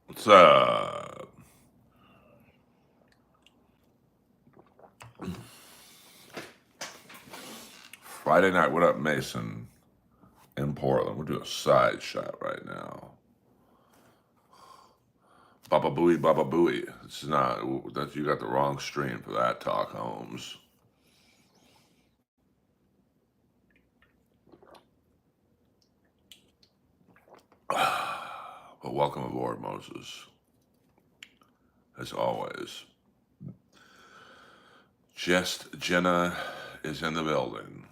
What's up? Friday night. What up, Mason in Portland? We're doing a side shot right now. Baba Booey. It's not that you got the wrong stream for that talk, Holmes. But welcome aboard, Moses. As always. Just Jenna is in the building.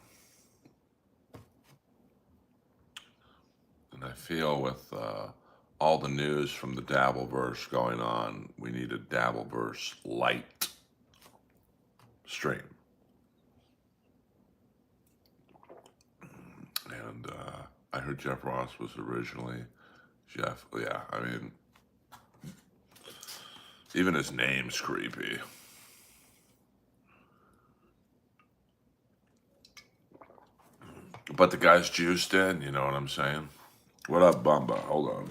And I feel with all the news from the Dabbleverse going on, we need a Dabbleverse light stream. And I heard Jeff Ross was originally Jeff. Yeah, I mean, even his name's creepy. But the guy's juiced in, you know what I'm saying? What up, Bumba? Hold on.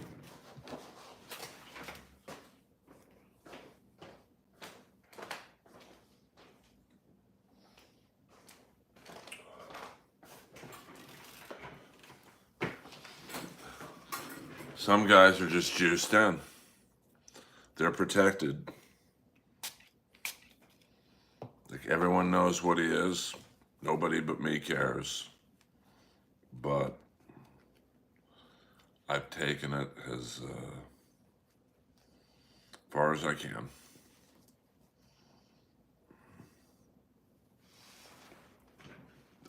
Some guys are just juiced in. They're protected. Like everyone knows what he is. Nobody but me cares. But I've taken it as far as I can.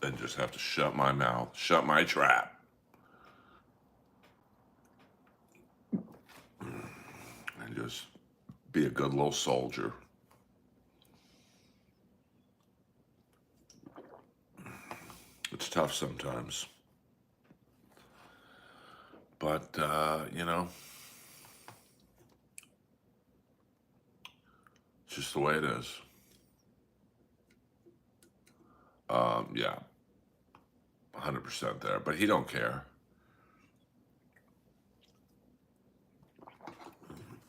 And just have to shut my mouth, shut my trap. And just be a good little soldier. It's tough sometimes. But, you know, it's just the way it is. Yeah, 100% there. But he don't care.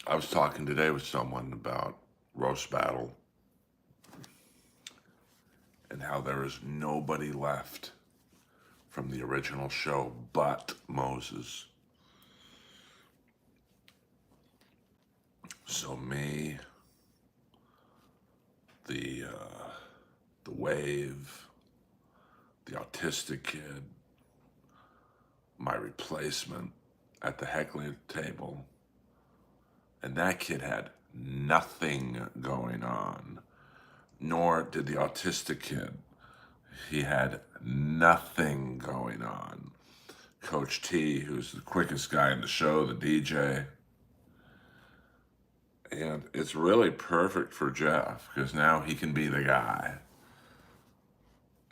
I was talking today with someone about roast battle and how there is nobody left from the original show but Moses. So me, the wave, the autistic kid, my replacement at the heckling table, and that kid had nothing going on, nor did the autistic kid. He had nothing going on. Coach T, who's the quickest guy in the show, the DJ. And it's really perfect for Jeff because now he can be the guy.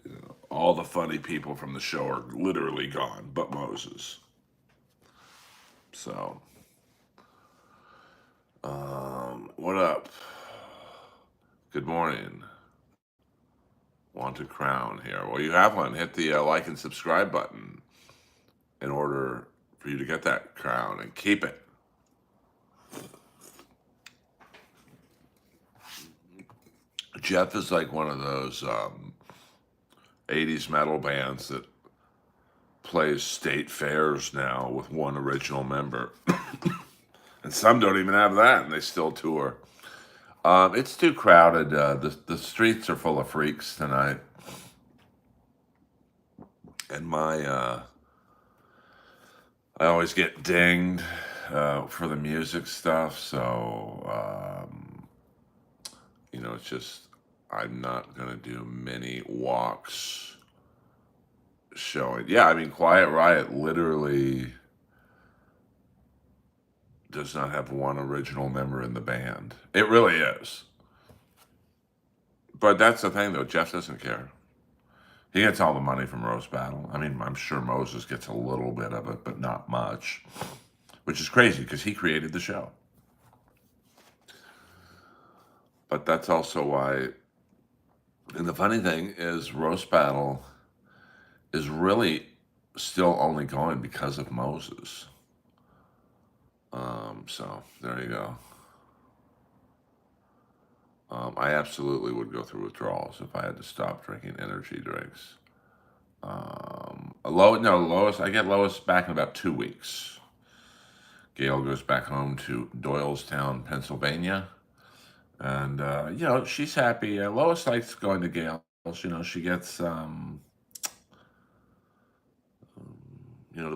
You know, all the funny people from the show are literally gone, but Moses. So, what up? Good morning. Want a crown here? Well, you have one. Hit the like and subscribe button in order for you to get that crown and keep it. Jeff is like one of those 80s metal bands that plays state fairs now with one original member. And some don't even have that, and they still tour. It's too crowded. The streets are full of freaks tonight. And I always get dinged for the music stuff, so you know, it's just I'm not gonna do many walks showing. Yeah, I mean, Quiet Riot literally does not have one original member in the band. It really is. But that's the thing, though. Jeff doesn't care. He gets all the money from Roast Battle. I mean, I'm sure Moses gets a little bit of it, but not much, which is crazy because he created the show. But that's also why. And the funny thing is, Roast Battle is really still only going because of Moses. So there you go. I absolutely would go through withdrawals if I had to stop drinking energy drinks. No, Lois, I get Lois back in about 2 weeks. Gail goes back home to Doylestown, Pennsylvania. And, she's happy. Lois likes going to Gail's. She gets, to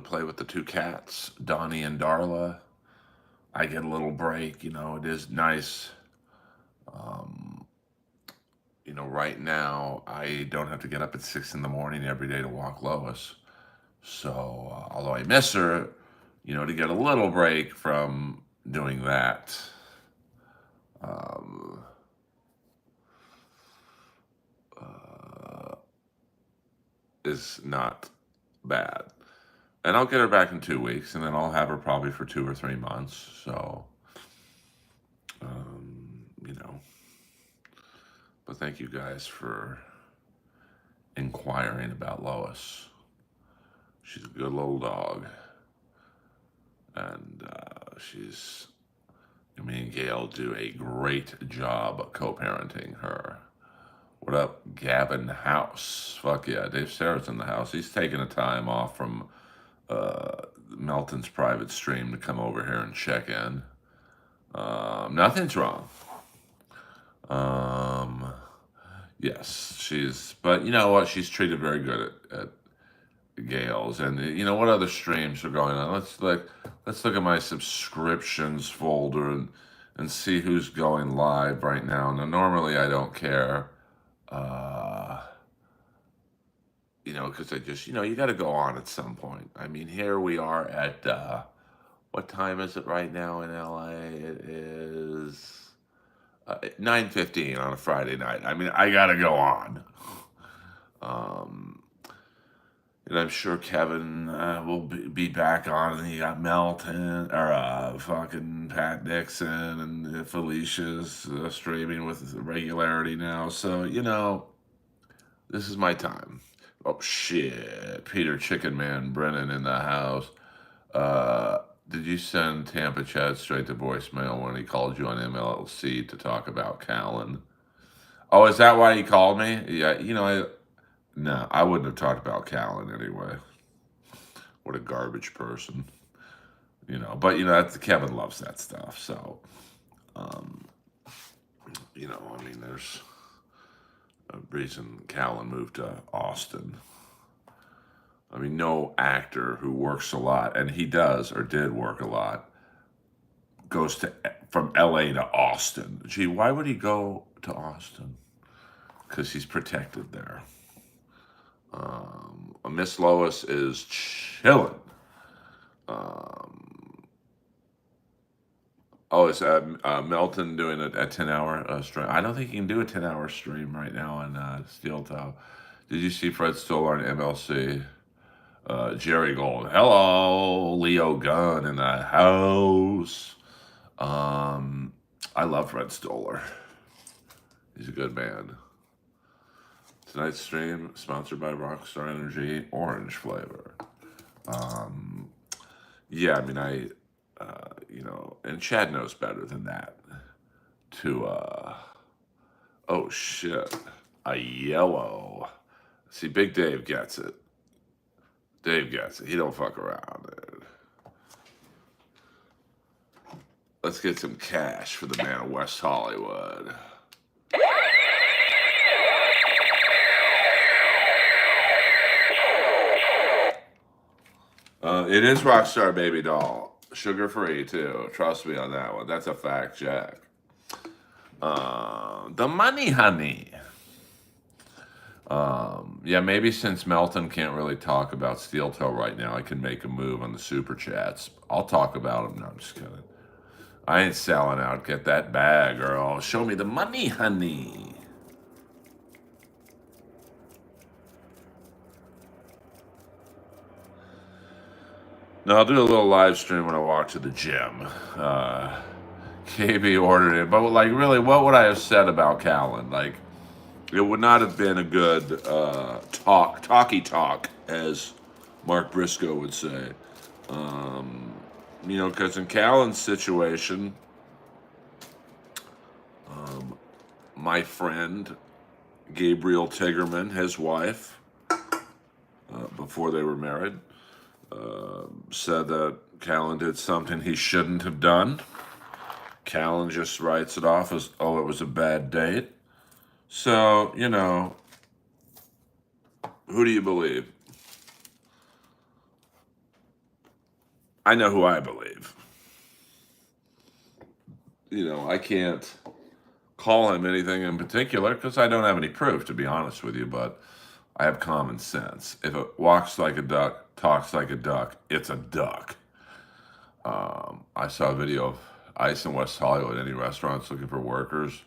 play with the two cats, Donnie and Darla. I get a little break. It is nice. Um, right now, I don't have to get up at 6 in the morning every day to walk Lois. So, although I miss her, to get a little break from doing that, um, uh, is not bad. And I'll get her back in 2 weeks, and then I'll have her probably for 2 or 3 months. So, um, you know, but thank you guys for inquiring about Lois. She's a good little dog, and me and Gail do a great job co-parenting her. What up, Gavin House? Fuck yeah, Dave Sarah's in the house. He's taking a time off from Melton's private stream to come over here and check in. Nothing's wrong. Yes, but you know what? She's treated very good at Gail's, and what other streams are going on? Let's look at my subscriptions folder and see who's going live right now. Now, normally I don't care, because I just you got to go on at some point. I mean, here we are at what time is it right now in LA? It is 9:15 on a Friday night. I mean, I gotta go on. And I'm sure Kevin will be back on. And you got Melton or fucking Pat Dixon and Felicia's streaming with regularity now. So this is my time. Oh shit! Peter Chicken Man Brennan in the house. Did you send Tampa Chad straight to voicemail when he called you on MLC to talk about Callan? Oh, is that why he called me? Yeah, no, I wouldn't have talked about Callan anyway. What a garbage person. But that's Kevin loves that stuff. So, I mean, there's a reason Callan moved to Austin. I mean, no actor who works a lot, and he does or did work a lot, goes from LA to Austin. Gee, why would he go to Austin? Because he's protected there. Miss Lois is chilling. Is Melton doing a 10-hour stream? I don't think he can do a 10-hour stream right now on Steel Toe. Did you see Fred Stoller on MLC? Jerry Gold. Hello, Leo Gunn in the house. I love Fred Stoller. He's a good man. Tonight's stream sponsored by Rockstar Energy Orange flavor. Yeah, I mean, and Chad knows better than that. Oh shit, a yellow. See, Big Dave gets it. Dave gets it. He don't fuck around, dude. Let's get some cash for the man of West Hollywood. It is Rockstar Baby Doll. Sugar free, too. Trust me on that one. That's a fact, Jack. The money, honey. Yeah, maybe since Melton can't really talk about Steel Toe right now, I can make a move on the super chats. I'll talk about them. No, I'm just kidding. I ain't selling out. Get that bag, girl. Show me the money, honey. No, I'll do a little live stream when I walk to the gym. KB ordered it. But, really, what would I have said about Callan? It would not have been a good talky talk, as Mark Briscoe would say. because in Callan's situation, my friend Gabriel Tigerman, his wife, before they were married, said that Callan did something he shouldn't have done. Callan just writes it off as, oh, it was a bad date. So, who do you believe? I know who I believe. I can't call him anything in particular because I don't have any proof, to be honest with you, but I have common sense. If it walks like a duck, talks like a duck, it's a duck. I saw a video of ICE in West Hollywood. Any restaurants looking for workers?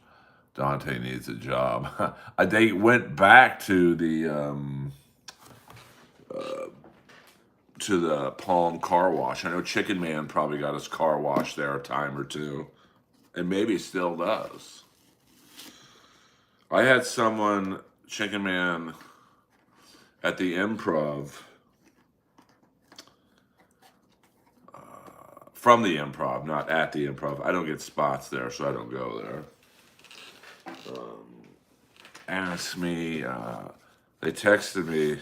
Dante needs a job. They went back to the Palm Car Wash. I know Chicken Man probably got his car washed there a time or two, and maybe still does. I had someone, Chicken Man, at the Improv, from the Improv, not at the Improv. I don't get spots there, so I don't go there. Asked me, they texted me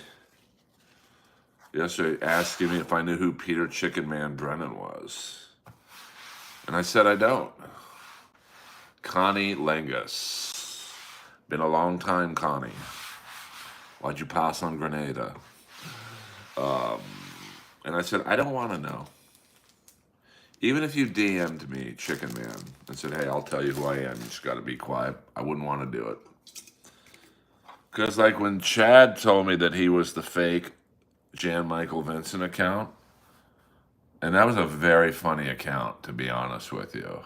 yesterday asking me if I knew who Peter Chicken Man Brennan was. And I said I don't. Connie Lengus. Been a long time, Connie. Why'd you pass on Grenada? And I said, I don't want to know. Even if you DM'd me, Chicken Man, and said, hey, I'll tell you who I am, you just got to be quiet, I wouldn't want to do it. Because like when Chad told me that he was the fake Jan Michael Vincent account, and that was a very funny account, to be honest with you.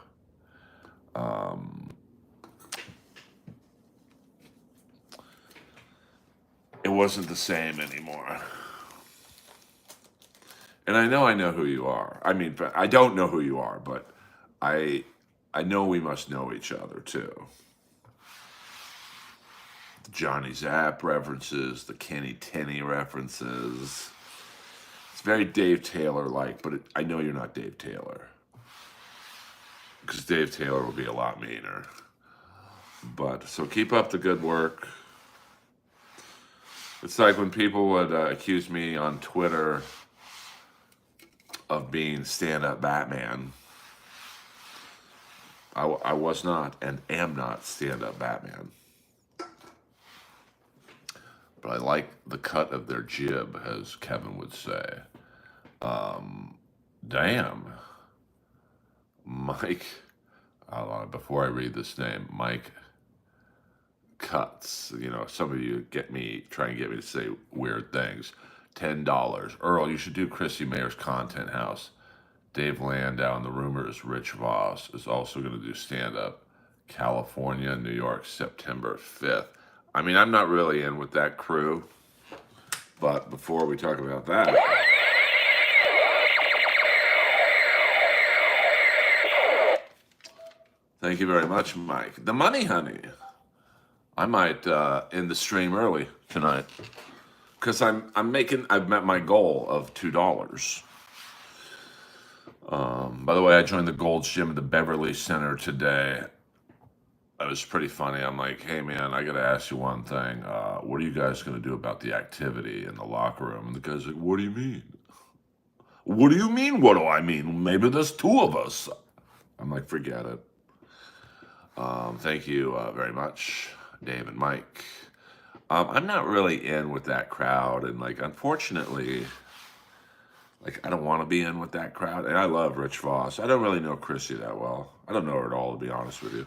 It wasn't the same anymore. And I know who you are. I mean, I don't know who you are, but I know we must know each other too. The Johnny Zapp references, the Kenny Tenney references. It's very Dave Taylor-like, but I know you're not Dave Taylor. Because Dave Taylor will be a lot meaner. But, so keep up the good work. It's like when people would accuse me on Twitter of being stand-up Batman. I was not and am not stand-up Batman. But I like the cut of their jib, as Kevin would say. Damn. Mike, before I read this name, Mike Cuts. Some of you try and get me to say weird things. $10. Earl, you should do Chrissy Mayer's Content House. Dave Landau, and the rumor is Rich Voss is also going to do stand-up. California, New York, September 5th. I mean, I'm not really in with that crew. But before we talk about that... Thank you very much, Mike. The money, honey. I might end the stream early tonight. Because I've met my goal of $2. By the way, I joined the Gold's Gym at the Beverly Center today. It was pretty funny. I'm like, hey man, I got to ask you one thing. What are you guys going to do about the activity in the locker room? And the guy's like, what do you mean? What do you mean, what do I mean? Maybe there's two of us. I'm like, forget it. Thank you very much, Dave and Mike. I'm not really in with that crowd, and unfortunately, I don't want to be in with that crowd. And I love Rich Voss. I don't really know Chrissy that well. I don't know her at all, to be honest with you.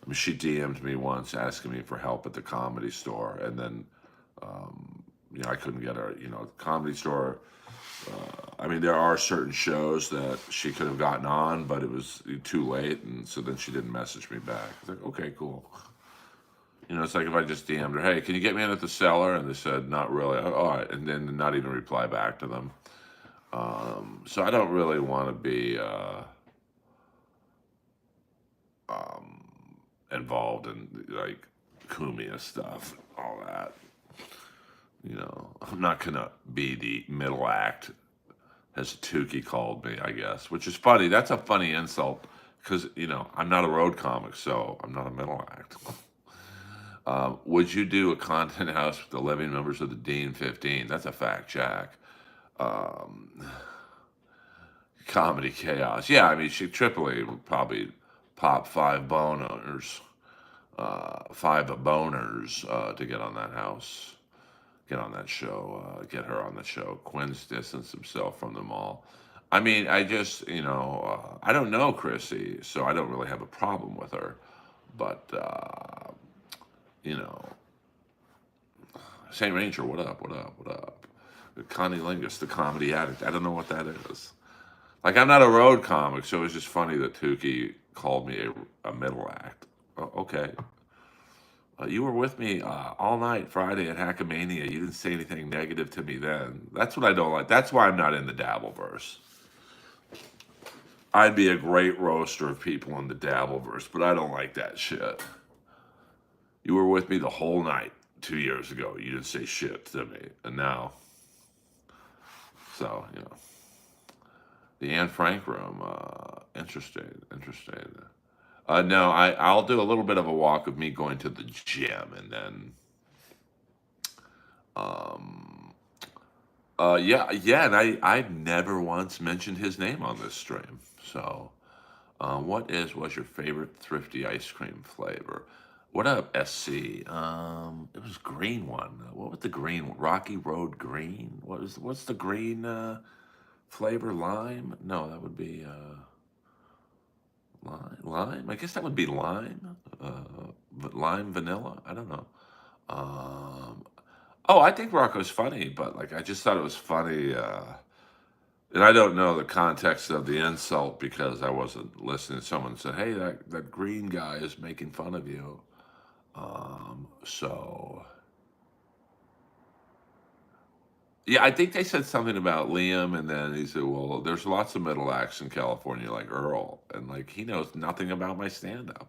I mean, she DM'd me once asking me for help at the Comedy Store, and then, I couldn't get her. The Comedy Store. I mean, there are certain shows that she could have gotten on, but it was too late, and so then she didn't message me back. I was like, okay, cool. It's like if I just DM'd her, hey, can you get me in at the Cellar? And they said, not really. All right, and then not even reply back to them. So I don't really want to be involved in Kumia stuff, all that. I'm not gonna be the middle act as Tukey called me, I guess, which is funny. That's a funny insult because, I'm not a road comic, so I'm not a middle act. Would you do a content house with the living members of the Dean 15? That's a fact, Jack. Um, Comedy chaos. Yeah, I mean, Tripoli would probably pop five boners to get on that house, get on that show, get her on the show. Quinn's distanced himself from them all. I mean, I just, I don't know Chrissy, so I don't really have a problem with her. But, you know, St. Ranger, what up, what up, what up? Connie Lingus, the comedy addict. I don't know what that is. Like, I'm not a road comic, so it's just funny that Tukey called me a middle act. Okay. You were with me all night Friday at Hackamania. You didn't say anything negative to me then. That's what I don't like. That's why I'm not in the Dabbleverse. I'd be a great roaster of people in the Dabbleverse, but I don't like that shit. You were with me the whole night 2 years ago. You didn't say shit to me. And now, so, the Anne Frank room, interesting. No, I'll do a little bit of a walk of me going to the gym, and then, um, yeah, and I never once mentioned his name on this stream. So, was your favorite thrifty ice cream flavor? What up, SC? It was green one. What was the green one? Rocky Road Green? What's the green flavor? Lime? No, that would be lime. I guess that would be lime. But lime vanilla. I don't know. Um, oh, I think Rocco's funny, but like I just thought it was funny. And I don't know the context of the insult because I wasn't listening. Someone said, "Hey, that green guy is making fun of you." So yeah, I think they said something about Liam, and then he said, "Well, there's lots of middle acts in California like Earl, and like he knows nothing about my stand-up."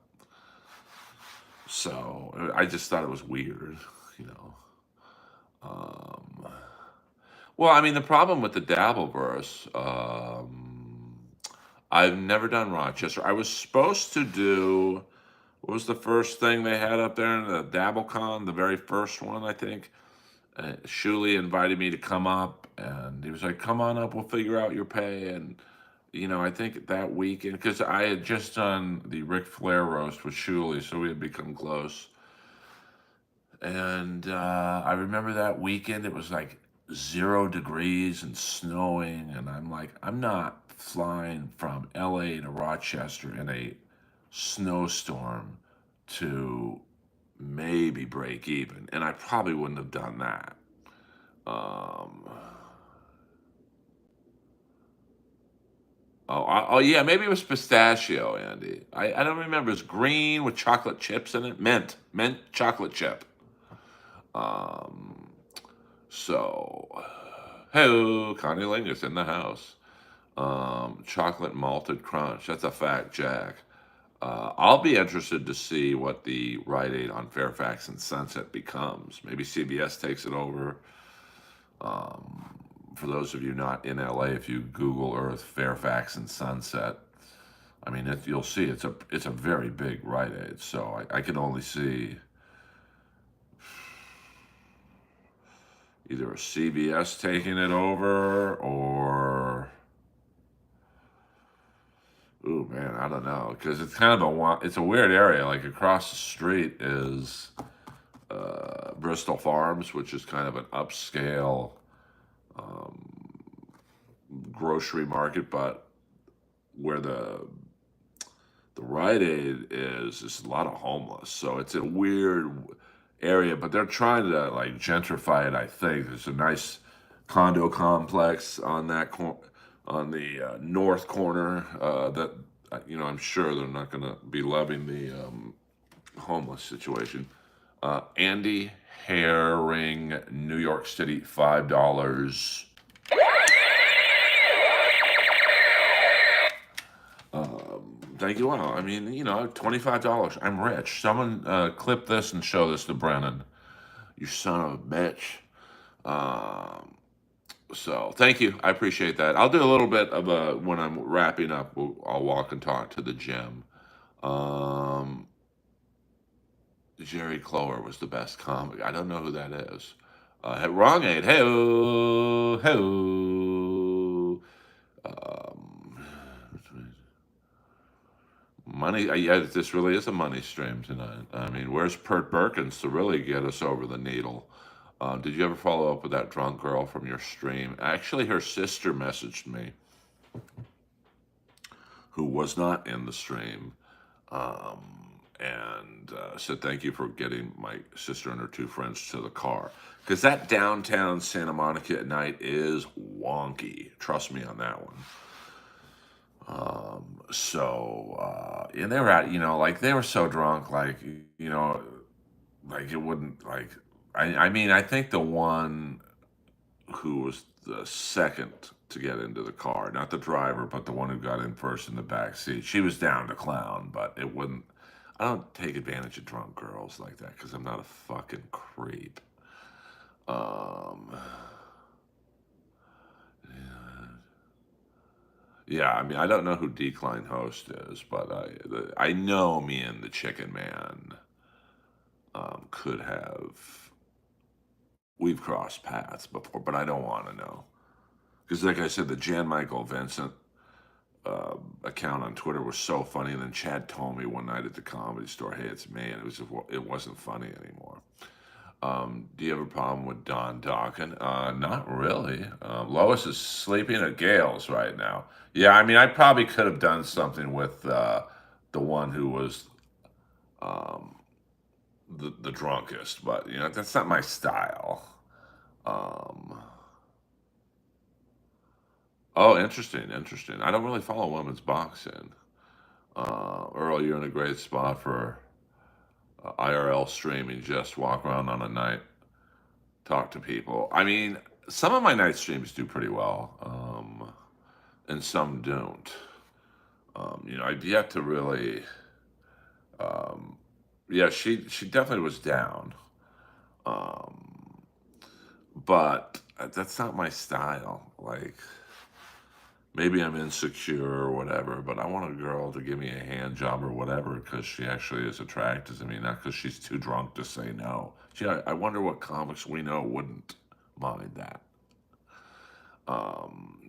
So I just thought it was weird, you know. Um, well, I mean, the problem with the Dabbleverse, I've never done Rochester. I was supposed to do, what was the first thing they had up there? The DabbleCon, the very first one, I think. Shuley invited me to come up, and he was like, "Come on up, we'll figure out your pay." And, I think that weekend, because I had just done the Ric Flair roast with Shuley, so we had become close. And I remember that weekend, it was like 0 degrees and snowing. And I'm like, I'm not flying from LA to Rochester in a snowstorm to maybe break even. And I probably wouldn't have done that. Um, oh, yeah, maybe it was pistachio, Andy. I don't remember. It's green with chocolate chips in it. Mint chocolate chip. Um, So, hey, Connie Lingus in the house. Chocolate malted crunch. That's a fact, Jack. I'll be interested to see what the Rite Aid on Fairfax and Sunset becomes. Maybe CBS takes it over. For those of you not in LA, if you Google Earth Fairfax and Sunset, I mean, you'll see it's a very big Rite Aid. So I can only see either a CBS taking it over or, ooh man, I don't know, because it's kind of it's a weird area. Like across the street is Bristol Farms, which is kind of an upscale grocery market, but where the Rite Aid is a lot of homeless. So it's a weird area, but they're trying to like gentrify it. I think there's a nice condo complex on on the north corner that I'm sure they're not going to be loving the homeless situation. Andy Herring, New York City, $5. Thank you. Wow. I mean, $25. I'm rich. Someone clip this and show this to Brennan. You son of a bitch. Um, So thank you. I appreciate that. I'll do a little bit of a when I'm wrapping up. I'll walk and talk to the gym. Um, Jerry Clower was the best comic. I don't know who that is. Wrong aid. Hey, hey. Um, money. Yeah, this really is a money stream tonight. I mean, where's Pert Perkins to really get us over the needle? Did you ever follow up with that drunk girl from your stream? Actually, her sister messaged me, who was not in the stream, and said thank you for getting my sister and her two friends to the car. Because that downtown Santa Monica at night is wonky. Trust me on that one. And they were at, like they were so drunk, like, like it wouldn't, like, I mean, I think the one who was the second to get into the car, not the driver, but the one who got in first in the back seat. She was down to clown, but it wouldn't. I don't take advantage of drunk girls like that because I'm not a fucking creep. Um, yeah, I mean, I don't know who Decline Host is, but I know me and the Chicken Man could have. We've crossed paths before, but I don't want to know. Because, like I said, the Jan Michael Vincent account on Twitter was so funny, and then Chad told me one night at the Comedy Store, "Hey, it's me," and it wasn't funny anymore. Do you have a problem with Don Dawkin? Not really. Lois is sleeping at Gale's right now. Yeah, I mean, I probably could have done something with the one who was um, the drunkest, but that's not my style. Um, oh, interesting, interesting. I don't really follow women's boxing. Earl, you're in a great spot for IRL streaming. Just walk around on a night, talk to people. I mean, some of my night streams do pretty well, and some don't. I've yet to really. Um, yeah, she definitely was down, um, but that's not my style. Like maybe I'm insecure or whatever, but I want a girl to give me a hand job or whatever because she actually is attracted to me, not because she's too drunk to say no. Gee, I wonder what comics we know wouldn't mind that.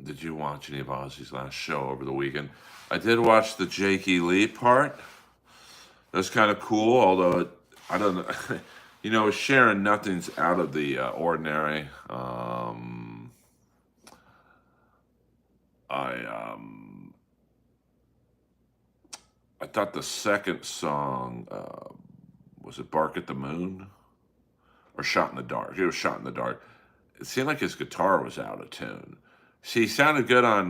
Did you watch any of Ozzy's last show over the weekend? I did watch the Jakey Lee part. That's kind of cool, although I don't know. Sharon, nothing's out of the ordinary. I I thought the second song was it "Bark at the Moon" or "Shot in the Dark"? It was "Shot in the Dark." It seemed like his guitar was out of tune. See, he sounded good on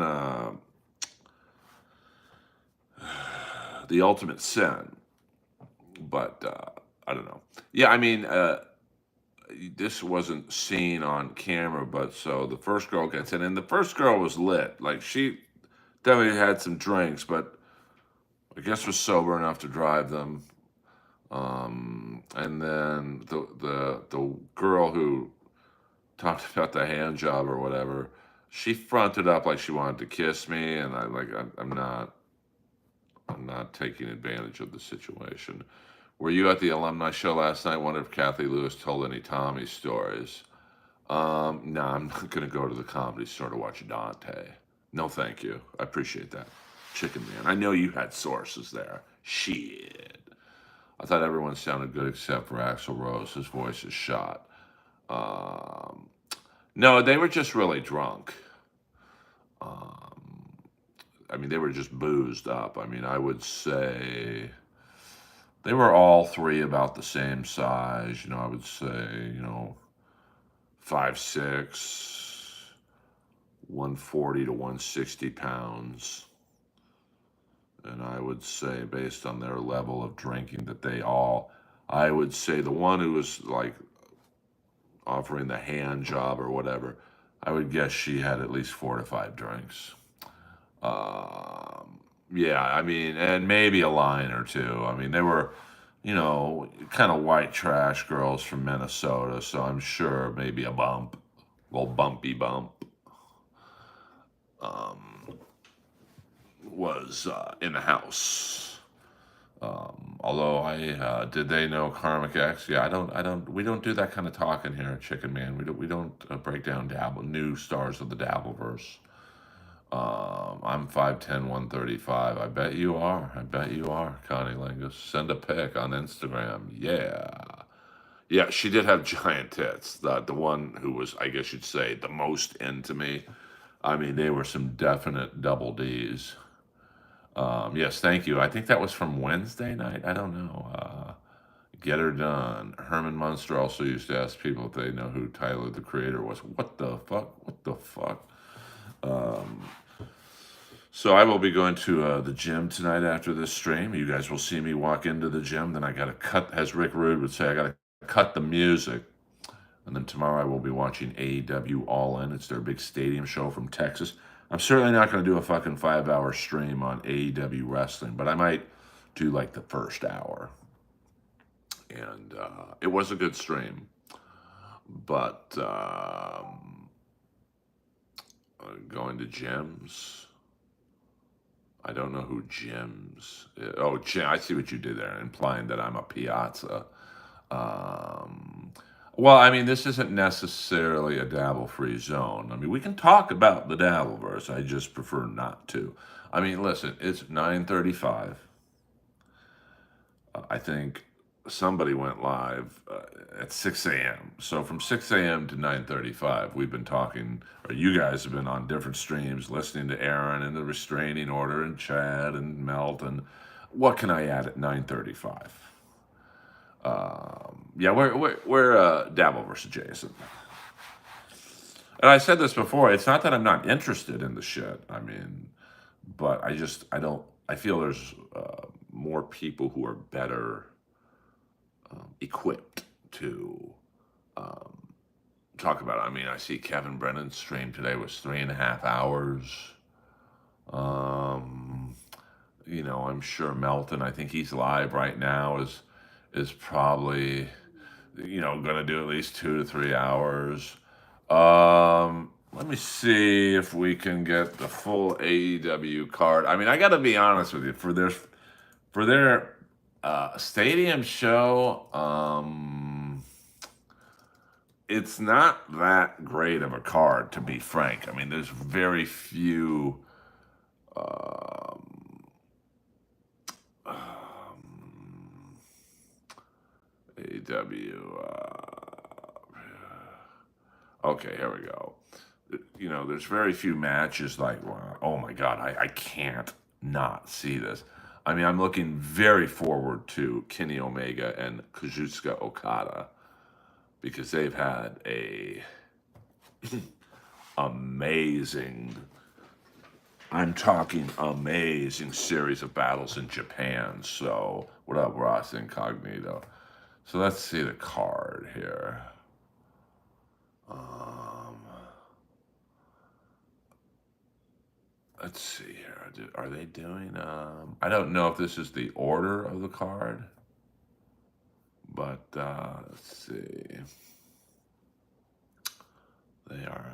"The Ultimate Sin," but I don't know. Yeah, I mean, this wasn't seen on camera, but so the first girl gets in, and the first girl was lit. Like she definitely had some drinks, but I guess was sober enough to drive them. And then the girl who talked about the hand job or whatever, she fronted up like she wanted to kiss me, and I'm not taking advantage of the situation. Were you at the alumni show last night? Wonder if Kathy Lewis told any Tommy stories. No, I'm not going to go to the Comedy Store to watch Dante. No, thank you. I appreciate that, Chicken Man. I know you had sources there. Shit. I thought everyone sounded good except for Axl Rose. His voice is shot. Um, no, they were just really drunk. Um, I mean, they were just boozed up. I mean, I would say they were all three about the same size. I would say, 5'6", 140 to 160 pounds. And I would say, based on their level of drinking, I would say the one who was like offering the hand job or whatever, I would guess she had at least 4 to 5 drinks. Yeah, I mean, and maybe a line or two. I mean, they were, kind of white trash girls from Minnesota, so I'm sure maybe a little bumpy bump. was in the house. Although did they know Karmic X? Yeah, we don't do that kind of talking here, Chicken Man. We don't break down new stars of the Dabbleverse. I'm 5'10", 135. I bet you are. I bet you are, Connie Lingus. Send a pic on Instagram. Yeah. Yeah, she did have giant tits. The one who was, I guess you'd say, the most into me. I mean, they were some definite double Ds. Yes, thank you. I think that was from Wednesday night. I don't know. Get her done. Herman Munster also used to ask people if they know who Tyler the Creator was. What the fuck? What the fuck? So I will be going to the gym tonight after this stream. You guys will see me walk into the gym. Then I got to cut, as Rick Rude would say, I got to cut the music. And then tomorrow I will be watching AEW All In. It's their big stadium show from Texas. I'm certainly not going to do a fucking 5-hour stream on AEW wrestling, but I might do like the first hour. And it was a good stream. But going to gyms. I don't know who gyms. Oh, I see what you did there, implying that I'm a piazza. Well, I mean, this isn't necessarily a dabble-free zone. I mean, we can talk about the Dabbleverse. I just prefer not to. I mean, listen, it's 9:35. I think somebody went live at 6 a.m. So from 6 a.m. to 9:35, we've been talking, or you guys have been on different streams, listening to Aaron and the Restraining Order and Chad and Melt. And what can I add at 9:35? Yeah, we're Dabbleverse adjacent. And I said this before. It's not that I'm not interested in the shit. I mean, but I feel there's more people who are better equipped to talk about it. I mean, I see Kevin Brennan's stream today was 3.5 hours. I'm sure Melton, I think he's live right now, is probably, going to do at least 2 to 3 hours. Let me see if we can get the full AEW card. I mean, I got to be honest with you, for their stadium show, it's not that great of a card, to be frank. I mean, there's very few AEW. Okay, here we go. There's very few matches like, oh my God, I can't not see this. I mean, I'm looking very forward to Kenny Omega and Kazuchika Okada because they've had a amazing, I'm talking amazing series of battles in Japan. So, what up, Ross Incognito? So let's see the card here. Let's see here. Are they doing? I don't know if this is the order of the card, but let's see. They are.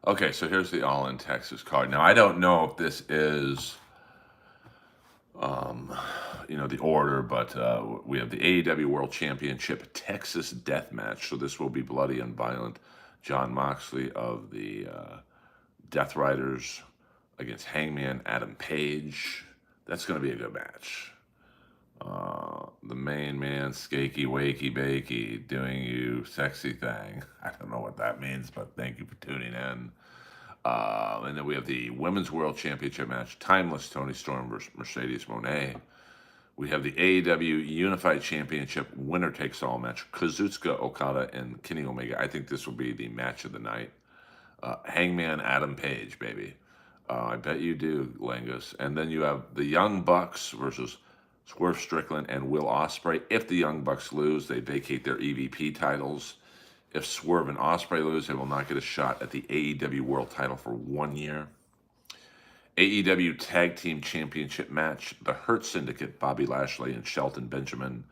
Okay, so here's the All in Texas card. Now I don't know if this is, the order, but we have the AEW World Championship Texas Death Match. So this will be bloody and violent. John Moxley of the Death Riders against Hangman Adam Page. That's going to be a good match. The main man, Skakey Wakey Bakey, doing you sexy thing. I don't know what that means, but thank you for tuning in. And then we have the Women's World Championship match, Timeless Toni Storm versus Mercedes Moné. We have the AEW Unified Championship winner takes all match, Kazuchika Okada and Kenny Omega. I think this will be the match of the night. Hangman Adam Page, baby. I bet you do, Langus. And then you have the Young Bucks versus Swerve Strickland and Will Ospreay. If the Young Bucks lose, they vacate their EVP titles. If Swerve and Ospreay lose, they will not get a shot at the AEW World title for 1 year. AEW Tag Team Championship match, the Hurt Syndicate, Bobby Lashley and Shelton Benjamin,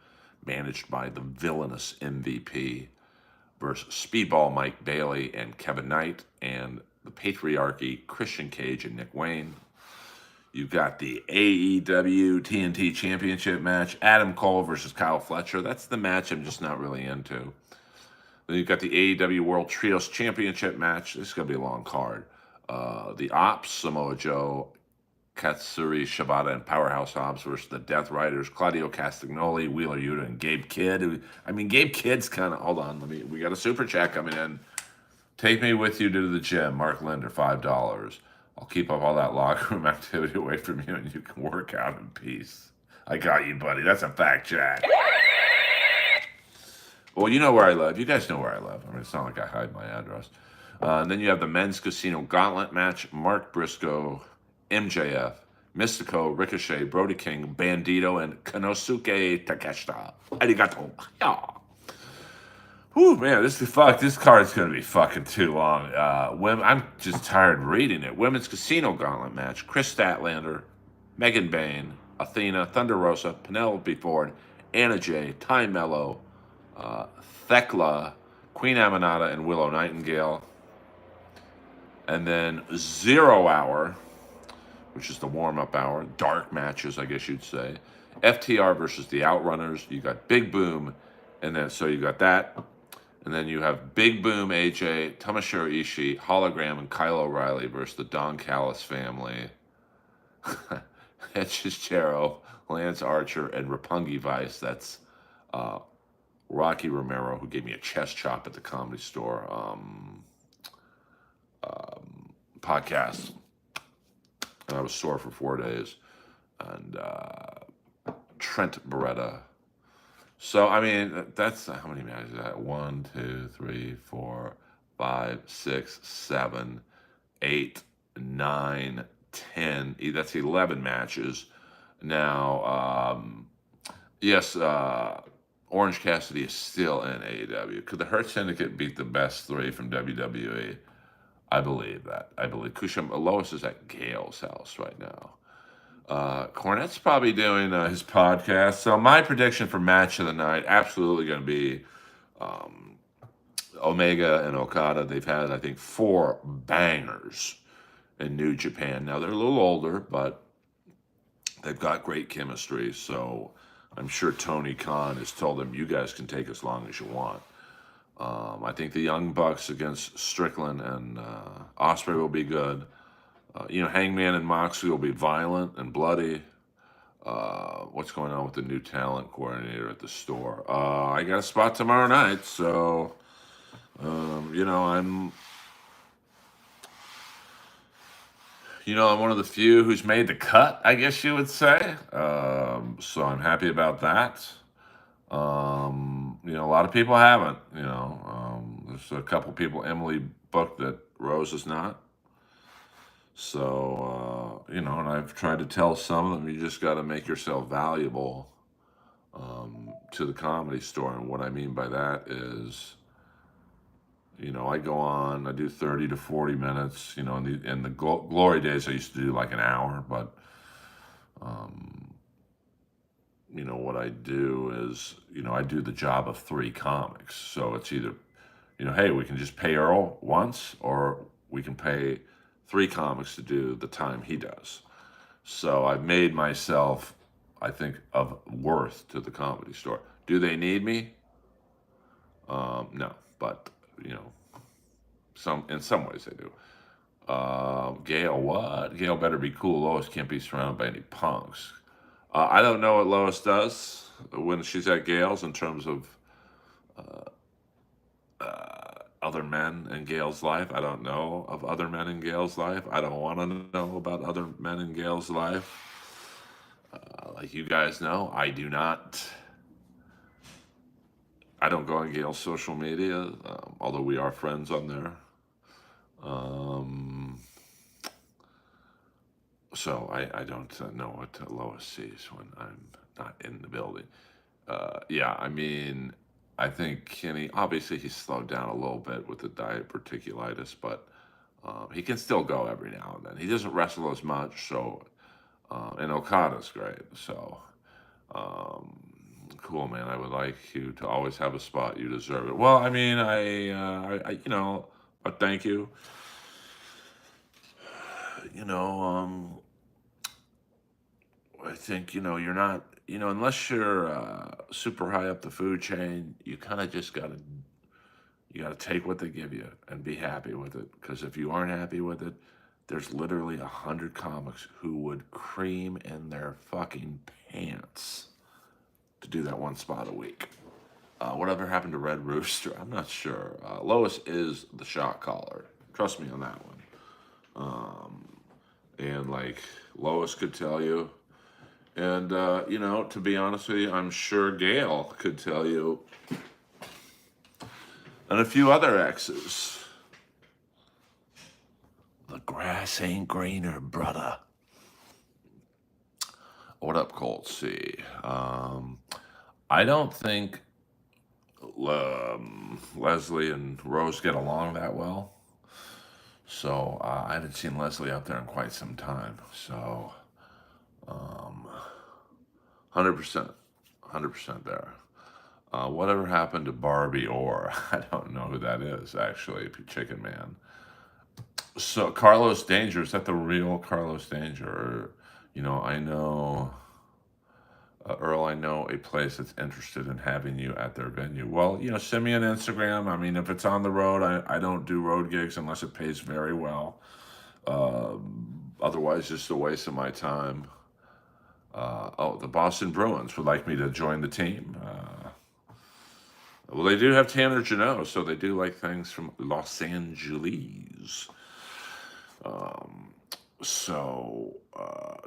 managed by the villainous MVP, versus Speedball Mike Bailey and Kevin Knight, and the Patriarchy, Christian Cage and Nick Wayne. You've got the AEW TNT Championship match, Adam Cole versus Kyle Fletcher. That's the match I'm just not really into. Then you've got the AEW World Trios Championship match. This is going to be a long card. The Ops, Samoa Joe, Katsuri Shibata, and Powerhouse Hobbs versus the Death Riders, Claudio Castagnoli, Wheeler Yuta, and Gabe Kidd. I mean, Gabe Kidd's kind of, hold on, we got a super chat coming in. Take me with you to the gym, Mark Linder, $5. I'll keep up all that locker room activity away from you and you can work out in peace. I got you, buddy. That's a fact, Jack. Well, you know where I live. You guys know where I live. I mean, it's not like I hide my address. And then you have the Men's Casino Gauntlet match. Mark Briscoe, MJF, Mystico, Ricochet, Brody King, Bandito, and Konosuke Takeshita. Arigato. Yeah. Whew, man, this card's going to be fucking too long. I'm just tired reading it. Women's Casino Gauntlet match. Chris Statlander, Megan Bain, Athena, Thunder Rosa, Penelope Ford, Anna Jay, Ty Mello, Thekla, Queen Aminata, and Willow Nightingale. And then 0 Hour, which is the warm-up hour. Dark matches, I guess you'd say. FTR versus the Outrunners. You got Big Boom, and then so you got that. And then you have Big Boom, AJ, Tomohiro Ishii, Hologram, and Kyle O'Reilly versus the Don Callis family. Edge Chero, Lance Archer, and Roppongi Vice. That's Rocky Romero, who gave me a chest chop at the Comedy Store podcast. And I was sore for 4 days. And Trent Beretta. So, I mean, that's how many matches is that? 1, 2, 3, 4, 5, 6, 7, 8, 9, 10. That's 11 matches. Now, yes, Orange Cassidy is still in AEW. Could the Hurt Syndicate beat the best 3 from WWE? I believe that. I believe Lois is at Gale's house right now. Cornette's probably doing his podcast. So my prediction for match of the night, absolutely going to be Omega and Okada. They've had, I think, 4 bangers in New Japan. Now, they're a little older, but they've got great chemistry. So I'm sure Tony Khan has told them, you guys can take as long as you want. I think the Young Bucks against Strickland and Ospreay will be good. Hangman and Moxley will be violent and bloody. What's going on with the new talent coordinator at the store? I got a spot tomorrow night, so, I'm one of the few who's made the cut, I guess you would say. So I'm happy about that. A lot of people haven't, there's a couple people Emily booked that Rose is not. So, and I've tried to tell some of them, you just got to make yourself valuable to the Comedy Store. And what I mean by that is, I go on, I do 30 to 40 minutes, in the glory days, I used to do like an hour, but, what I do is, I do the job of 3 comics. So it's either, hey, we can just pay Earl once, or we can pay 3 comics to do the time he does. So I've made myself, I think, of worth to the Comedy Store. Do they need me? No, but, in some ways they do. Gail, what? Gail better be cool. Lois can't be surrounded by any punks. I don't know what Lois does when she's at Gail's in terms of other men in Gail's life. I don't know of other men in Gail's life. I don't want to know about other men in Gail's life. Like you guys know, I do not. I don't go on Gail's social media, although we are friends on there. So I don't know what Lois sees when I'm not in the building. I think Kenny, obviously he's slowed down a little bit with the diverticulitis, but he can still go every now and then. He doesn't wrestle as much, so, and Okada's great, so, cool, man. I would like you to always have a spot. You deserve it. Well, but thank you. you know, I think, you're not, unless you're super high up the food chain, you kind of just got to take what they give you and be happy with it. Because if you aren't happy with it, there's literally 100 comics who would cream in their fucking pants to do that one spot a week. Whatever happened to Red Rooster? I'm not sure. Lois is the shot caller. Trust me on that one. And like Lois could tell you, and to be honest with you, I'm sure Gail could tell you, and a few other exes. The grass ain't greener, brother. What up, Colt C? I don't think Leslie and Rose get along that well. So I haven't seen Leslie up there in quite some time. So 100%, 100% there. Whatever happened to Barbie Orr? I don't know who that is, actually, Chicken Man. So Carlos Danger, is that the real Carlos Danger? Or, I know, Earl, I know a place that's interested in having you at their venue. Well, send me an Instagram. I mean, if it's on the road, I don't do road gigs unless it pays very well. Otherwise, just a waste of my time. The Boston Bruins would like me to join the team. Well, they do have Tanner Janot, so they do like things from Los Angeles. So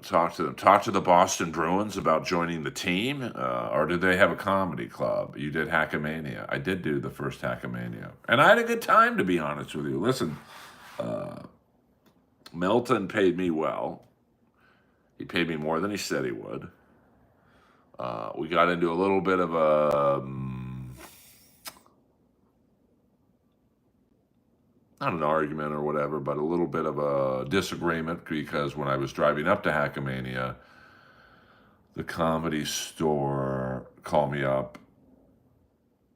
talk to them. Talk to the Boston Bruins about joining the team, or do they have a comedy club? You did Hackamania. I did do the first Hackamania, and I had a good time, to be honest with you. Listen, Melton paid me well. He paid me more than he said he would. We got into a little bit of a not an argument or whatever, but a little bit of a disagreement because when I was driving up to Hackamania, the Comedy Store called me up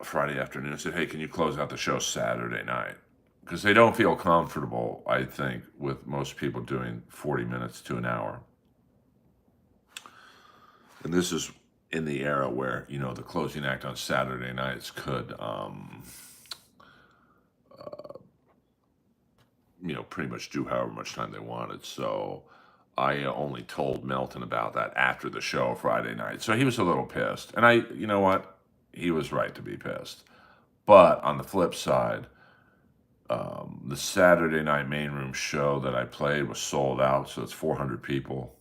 Friday afternoon and said, "Hey, can you close out the show Saturday night?" Because they don't feel comfortable, I think, with most people doing 40 minutes to an hour. And this is in the era where, the closing act on Saturday nights could, pretty much do however much time they wanted. So I only told Melton about that after the show Friday night. So he was a little pissed. And you know what? He was right to be pissed. But on the flip side, the Saturday night main room show that I played was sold out. So it's 400 people.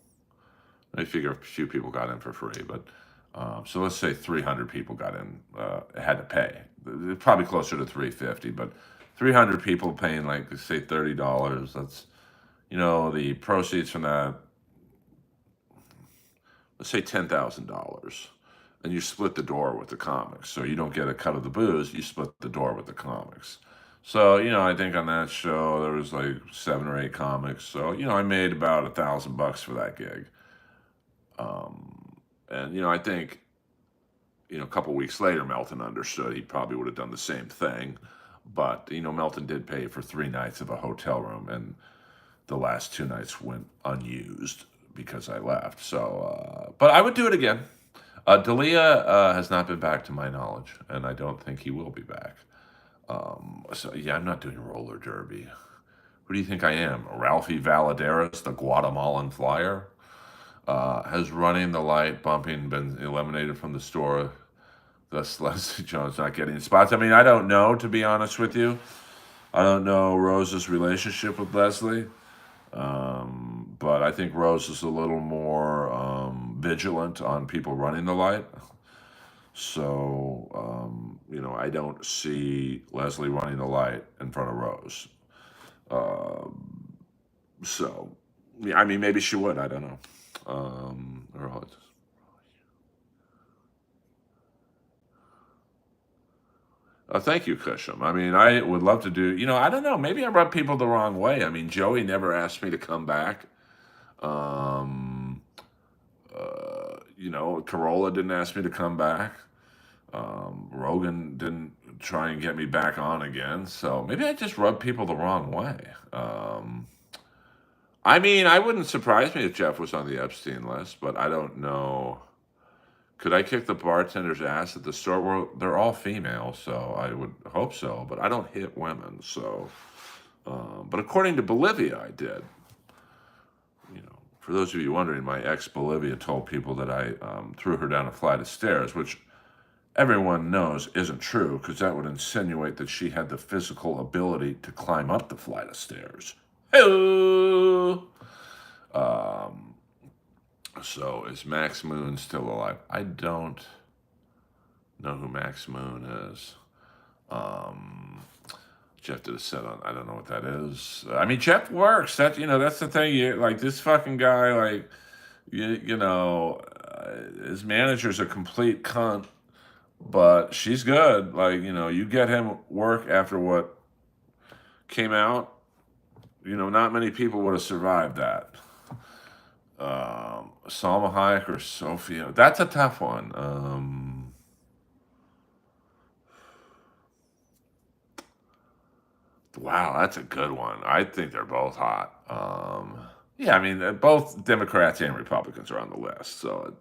I figure a few people got in for free, but so let's say 300 people got in, had to pay. Probably closer to 350, but 300 people paying like say $30. That's the proceeds from that. Let's say $10,000, and you split the door with the comics. So you don't get a cut of the booze. You split the door with the comics. So I think on that show there was like 7 or 8 comics. So I made about $1,000 for that gig. And I think a couple weeks later, Melton understood he probably would have done the same thing. But Melton did pay for 3 nights of a hotel room, and the last 2 nights went unused because I left. So, but I would do it again. Dalia has not been back to my knowledge, and I don't think he will be back. So yeah, I'm not doing roller derby. Who do you think I am? Ralphie Valadares, the Guatemalan flyer? Has Running the Light bumping been eliminated from the store? Thus, Leslie Jones not getting spots. I mean, I don't know, to be honest with you. I don't know Rose's relationship with Leslie. But I think Rose is a little more vigilant on people running the light. So, I don't see Leslie running the light in front of Rose. So, yeah, I mean, maybe she would. I don't know. Thank you, Cusham. I mean, I would love to do, I don't know. Maybe I rub people the wrong way. I mean, Joey never asked me to come back. Corolla didn't ask me to come back. Rogan didn't try and get me back on again. So maybe I just rub people the wrong way. I mean, I wouldn't surprise me if Jeff was on the Epstein list, but I don't know. Could I kick the bartender's ass at the store? Well, they're all female, so I would hope so, but I don't hit women, so. But according to Bolivia, I did. You know, for those of you wondering, my ex Bolivia told people that I threw her down a flight of stairs, which everyone knows isn't true, because that would insinuate that she had the physical ability to climb up the flight of stairs. Hello. Um, so is Max Moon still alive? I don't know who Max Moon is. Jeff did a set on. I don't know what that is. I mean, Jeff works. That's the thing. Like this fucking guy. Like his manager's a complete cunt, but she's good. Like you get him work after what came out. Not many people would have survived that. Salma Hayek or Sophia. That's a tough one. Wow, that's a good one. I think they're both hot. Yeah, I mean, both Democrats and Republicans are on the list. So,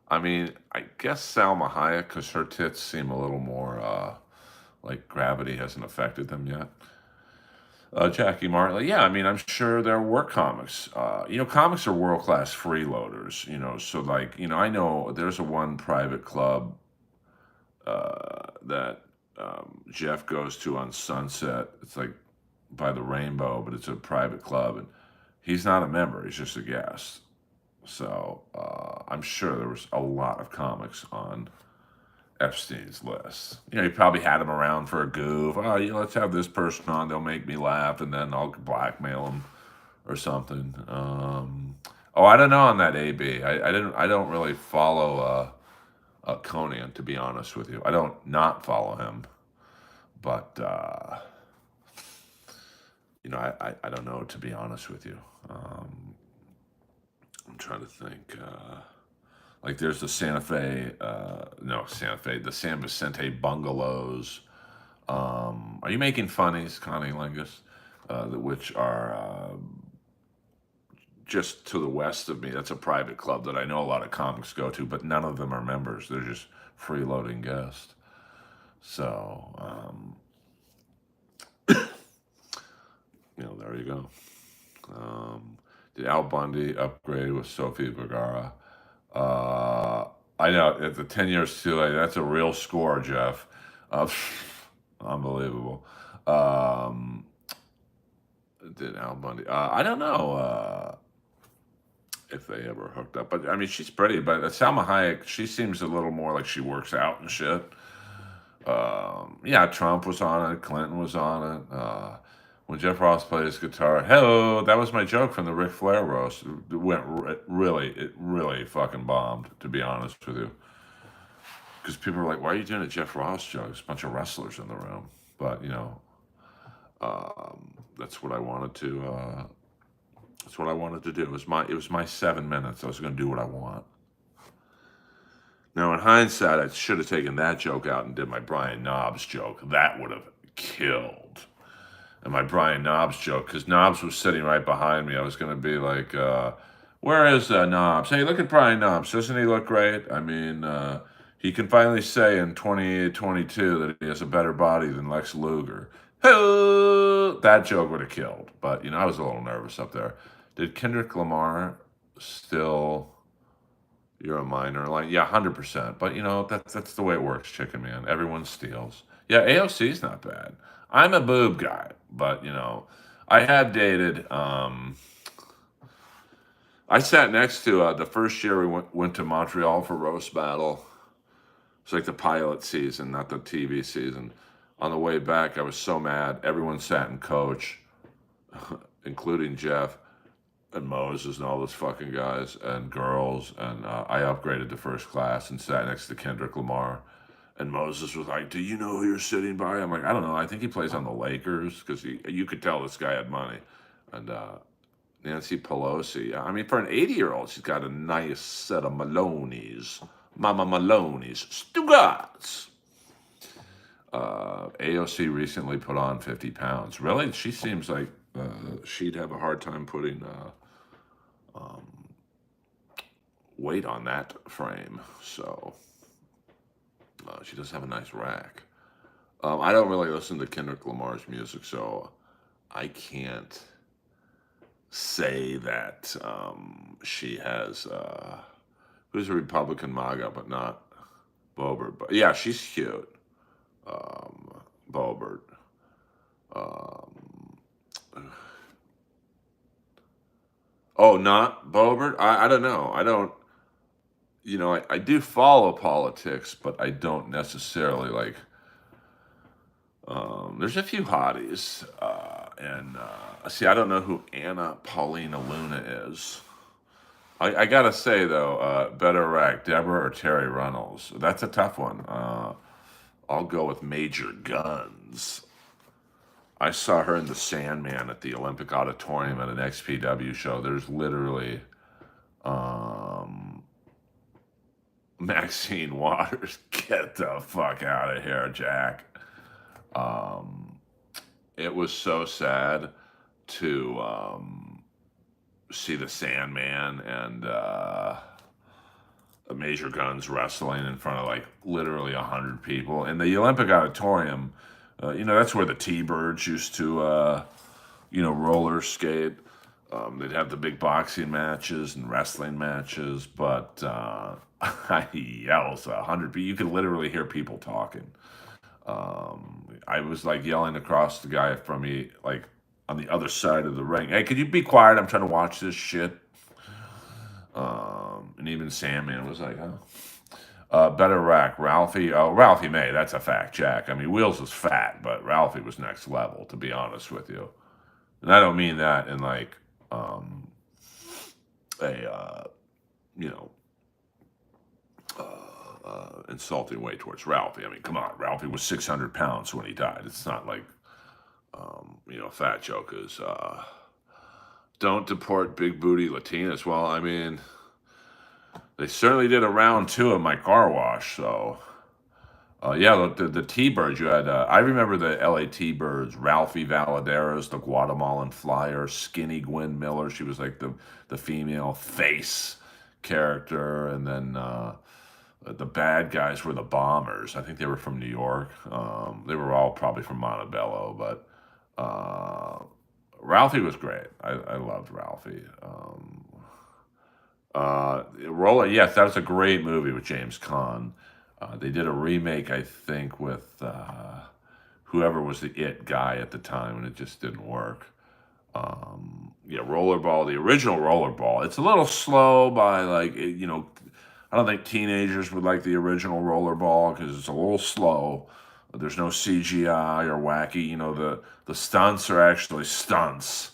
I mean, I guess Salma Hayek, because her tits seem a little more like gravity hasn't affected them yet. Jackie Martley, yeah, I mean, I'm sure there were comics. Comics are world class freeloaders. So like, I know there's a one private club that Jeff goes to on Sunset. It's like by the Rainbow, but it's a private club, and he's not a member. He's just a guest. So I'm sure there was a lot of comics on Epstein's list. He probably had him around for a goof. Oh, let's have this person on. They'll make me laugh, and then I'll blackmail them or something. I don't know on that AB. I don't really follow Conan, to be honest with you. I don't not follow him, but I don't know, to be honest with you. I'm trying to think. Like there's the the San Vicente bungalows. Are you making funnies, Connie Lingus? Which are just to the west of me. That's a private club that I know a lot of comics go to, but none of them are members. They're just freeloading guests. So, there you go. Did Al Bundy upgrade with Sophie Vergara? I know, at the 10 years too late, that's a real score, Jeff. Unbelievable. Did Al Bundy? I don't know if they ever hooked up, but I mean, she's pretty. But Salma Hayek, she seems a little more like she works out and shit. Yeah, Trump was on it. Clinton was on it. When Jeff Ross plays guitar, hello, that was my joke from the Ric Flair roast. It really fucking bombed, to be honest with you. Because people were like, why are you doing a Jeff Ross joke? There's a bunch of wrestlers in the room. But, that's what I wanted to, that's what I wanted to do. It was my 7 minutes. I was going to do what I want. Now, in hindsight, I should have taken that joke out and did my Brian Knobs joke. That would have killed. And my Brian Knobs joke, because Knobs was sitting right behind me. I was going to be like, where is Knobs? Hey, look at Brian Knobs. Doesn't he look great? I mean, he can finally say in 2022 that he has a better body than Lex Luger. That joke would have killed. But, I was a little nervous up there. Did Kendrick Lamar still... You're a minor. Like, yeah, 100%. But, that's the way it works, Chicken Man. Everyone steals. Yeah, AOC's not bad. I'm a boob guy, but, I have dated. I sat next to the first year we went to Montreal for Roast Battle. It's like the pilot season, not the TV season. On the way back, I was so mad. Everyone sat in coach, including Jeff and Moses and all those fucking guys and girls. And I upgraded to first class and sat next to Kendrick Lamar. And Moses was like, do you know who you're sitting by? I'm like, I don't know. I think he plays on the Lakers, because you could tell this guy had money. And Nancy Pelosi, I mean, for an 80-year-old, she's got a nice set of Maloney's. Mama Maloney's. Stugats. AOC recently put on 50 pounds. Really? She seems like she'd have a hard time putting um, weight on that frame. So she does have a nice rack. I don't really listen to Kendrick Lamar's music, so I can't say that she has. Who's a Republican MAGA, but not Boebert. But yeah, she's cute. Boebert. Um, oh, not Boebert? I don't know. I don't. I do follow politics, but I don't necessarily like. There's a few hotties, and see, I don't know who Anna Paulina Luna is. I gotta say though, better rack, Deborah or Terry Runnels. That's a tough one. I'll go with Major Guns. I saw her in The Sandman at the Olympic Auditorium at an XPW show. There's literally um, Maxine Waters. Get the fuck out of here, Jack. Um, it was so sad to see The Sandman and Major Guns wrestling in front of like literally 100 people in the Olympic Auditorium. That's where the T-Birds used to, roller skate. They'd have the big boxing matches and wrestling matches, but yeah, it was 100 people. You could literally hear people talking. I was like yelling across the guy from me, like on the other side of the ring. Hey, could you be quiet? I'm trying to watch this shit. And even Sandman was like, oh. Better rack, Ralphie. Oh, Ralphie May, that's a fact, Jack. I mean, Wheels was fat, but Ralphie was next level, to be honest with you. And I don't mean that in like a, you know, insulting way towards Ralphie. I mean, come on, Ralphie was 600 pounds when he died. It's not like, fat joke is, don't deport big booty Latinas. Well, I mean, they certainly did a round two of my car wash. So, yeah, the T-Birds you had. I remember the LA T-Birds, Ralphie Valaderas, the Guatemalan Flyer, Skinny Gwen Miller. She was like the female face character. And then the bad guys were the Bombers. I think they were from New York. They were all probably from Montebello, but Ralphie was great. I loved Ralphie. Roller, yes, that was a great movie with James Caan. They did a remake, I think, with whoever was the it guy at the time, and it just didn't work. Yeah, Rollerball, the original Rollerball. It's a little slow by like, I don't think teenagers would like the original Rollerball because it's a little slow. There's no CGI or wacky. The stunts are actually stunts.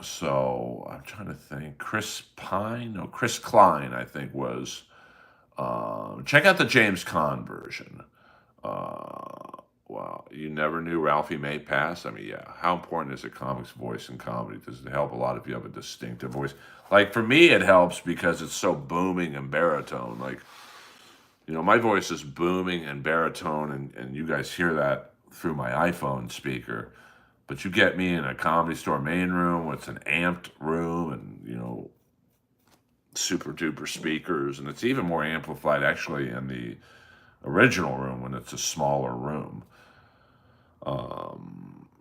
So I'm trying to think. Chris Klein, I think was. Check out the James Caan version. Wow, you never knew Ralphie May passed? I mean, yeah. How important is a comic's voice in comedy? Does it help a lot if you have a distinctive voice? Like for me, it helps because it's so booming and baritone. Like, my voice is booming and baritone, and you guys hear that through my iPhone speaker. But you get me in a Comedy Store main room, where it's an amped room, and super duper speakers, and it's even more amplified actually in the original room when it's a smaller room.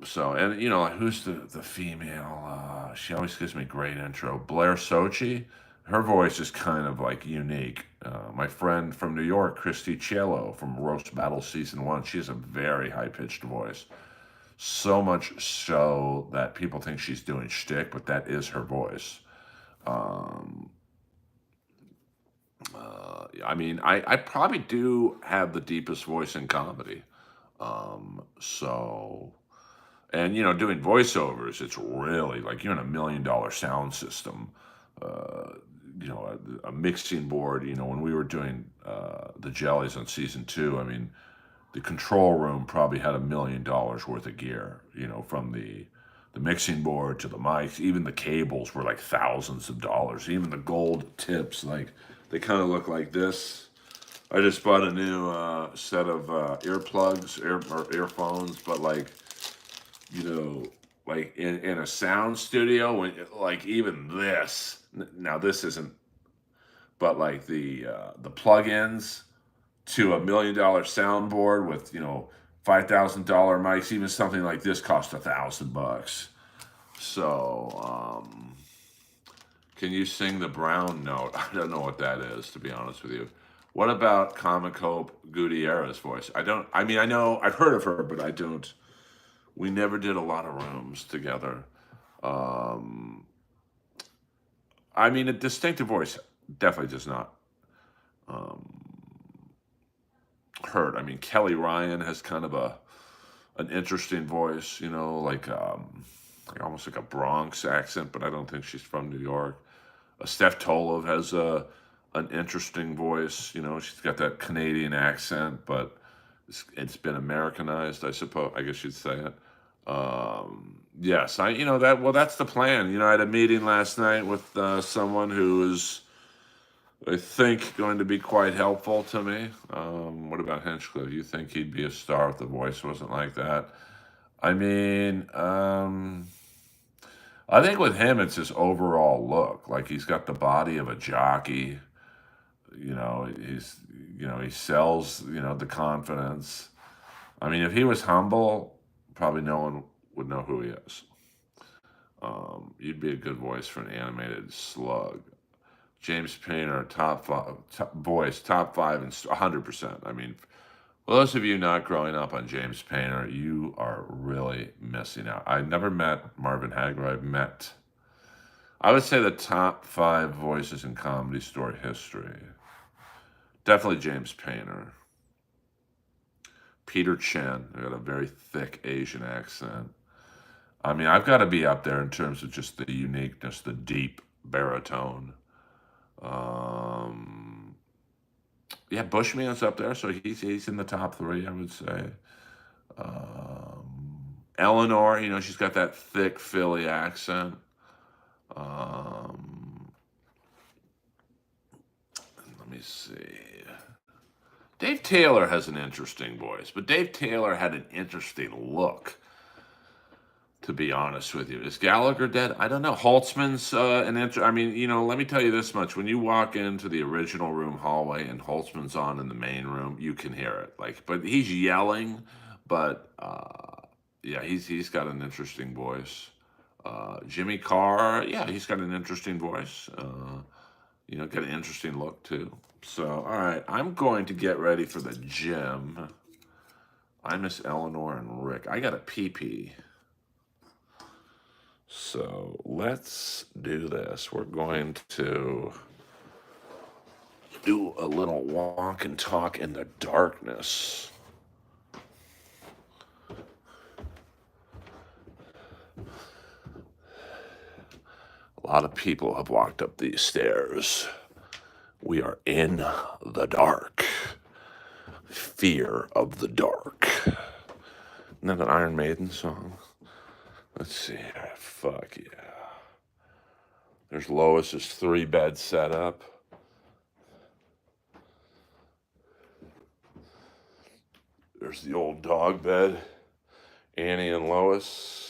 So, and like, who's the female? She always gives me great intro. Blair Sochi. Her voice is kind of like unique. My friend from New York, Christy Cielo from Roast Battle Season 1, she has a very high pitched voice. So much so that people think she's doing shtick, but that is her voice. I mean, I probably do have the deepest voice in comedy. So, and doing voiceovers, it's really like you're in $1 million sound system. A mixing board. When we were doing the Jellies on season 2, I mean, the control room probably had $1 million worth of gear. From the mixing board to the mics, even the cables were like thousands of dollars. Even the gold tips, like they kind of look like this. I just bought a new set of earplugs, or earphones, but like, you know, like in a sound studio, when like even this, now this isn't, but like the plugins to $1 million soundboard with $5,000 mics, even something like this cost $1,000. So, can you sing the brown note? I don't know what that is, to be honest with you. What about Comic Hope Gutierrez's voice? I don't. I mean, I know I've heard of her, but I don't. We never did a lot of rooms together. Um, I mean, a distinctive voice definitely does not hurt. I mean, Kelly Ryan has kind of an interesting voice, like almost like a Bronx accent, but I don't think she's from New York. Steph Tolov has an interesting voice. She's got that Canadian accent, but it's been Americanized, I suppose. I guess you'd say it. Yes, that. Well, that's the plan. I had a meeting last night with someone who is, I think, going to be quite helpful to me. What about Hinchcliffe? You think he'd be a star if the voice wasn't like that? I mean, I think with him, it's his overall look. Like he's got the body of a jockey. He sells, the confidence. I mean, if he was humble, probably no one would know who he is. You'd be a good voice for an animated slug. James Painter, top five, voice, top five, and 100%. I mean, for those of you not growing up on James Painter, you are really missing out. I never met Marvin Hagler. I would say the top five voices in comedy store history. Definitely James Painter. Peter Chen, who got a very thick Asian accent. I mean, I've got to be up there in terms of just the uniqueness, the deep baritone. Um, yeah, Bushman's up there, so he's in the top three, I would say. Eleanor, she's got that thick Philly accent. Um, Let me see. Dave Taylor has an interesting voice, but Dave Taylor had an interesting look, to be honest with you. Is Gallagher dead? I don't know. Holtzman's I mean, let me tell you this much. When you walk into the original room hallway and Holtzman's on in the main room, you can hear it. But he's yelling, but yeah, he's got an interesting voice. Jimmy Carr, yeah, he's got an interesting voice. Got an interesting look too. So, all right, I'm going to get ready for the gym. I miss Eleanor and Rick. I got a pee. So let's do this. We're going to do a little walk and talk in the darkness. A lot of people have walked up these stairs. We are in the dark. Fear of the dark. Isn't that an Iron Maiden song? Let's see. Fuck yeah. There's Lois's 3-bed setup. There's the old dog bed. Annie and Lois.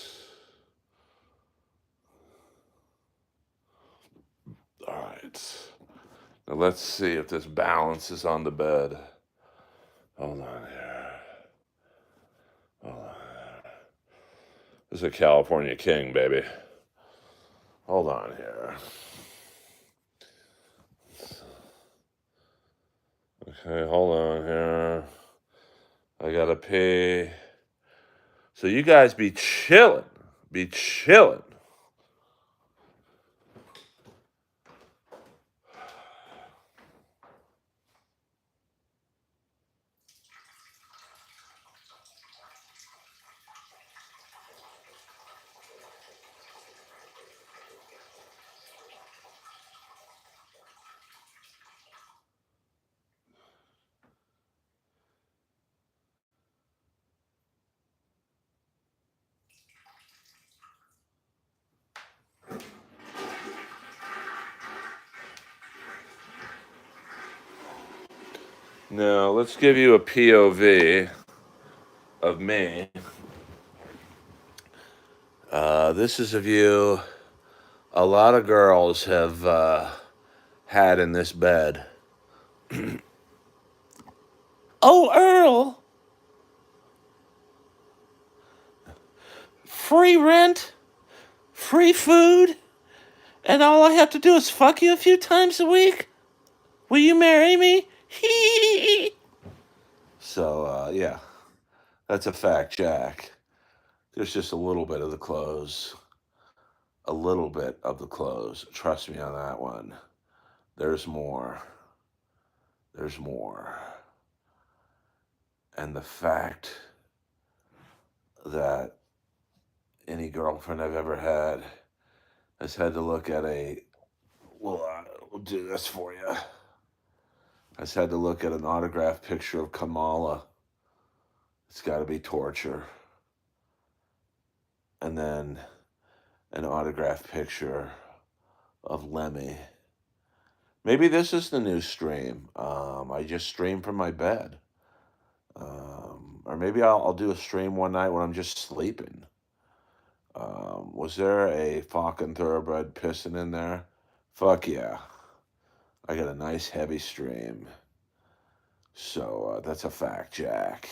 All right. Now let's see if this balance is on the bed. Hold on here. Hold on. This is a California King, baby. Hold on here. Okay, hold on here. I gotta pee. So you guys be chilling. Be chilling. Now, let's give you a POV of me. This is a view a lot of girls have had in this bed. Oh, Earl! Free rent, free food, and all I have to do is fuck you a few times a week? Will you marry me? Hee. So, yeah, that's a fact, Jack. There's just a little bit of the clothes. A little bit of the clothes. Trust me on that one. There's more. There's more. And the fact that any girlfriend I've ever had has had to look at we'll do this for you. Has had to look at an autographed picture of Kamala. It's got to be torture. And then an autographed picture of Lemmy. Maybe this is the new stream. I just stream from my bed. Or maybe I'll do a stream one night when I'm just sleeping. Was there a fucking thoroughbred pissing in there? Fuck yeah. I got a nice heavy stream. So that's a fact, Jack.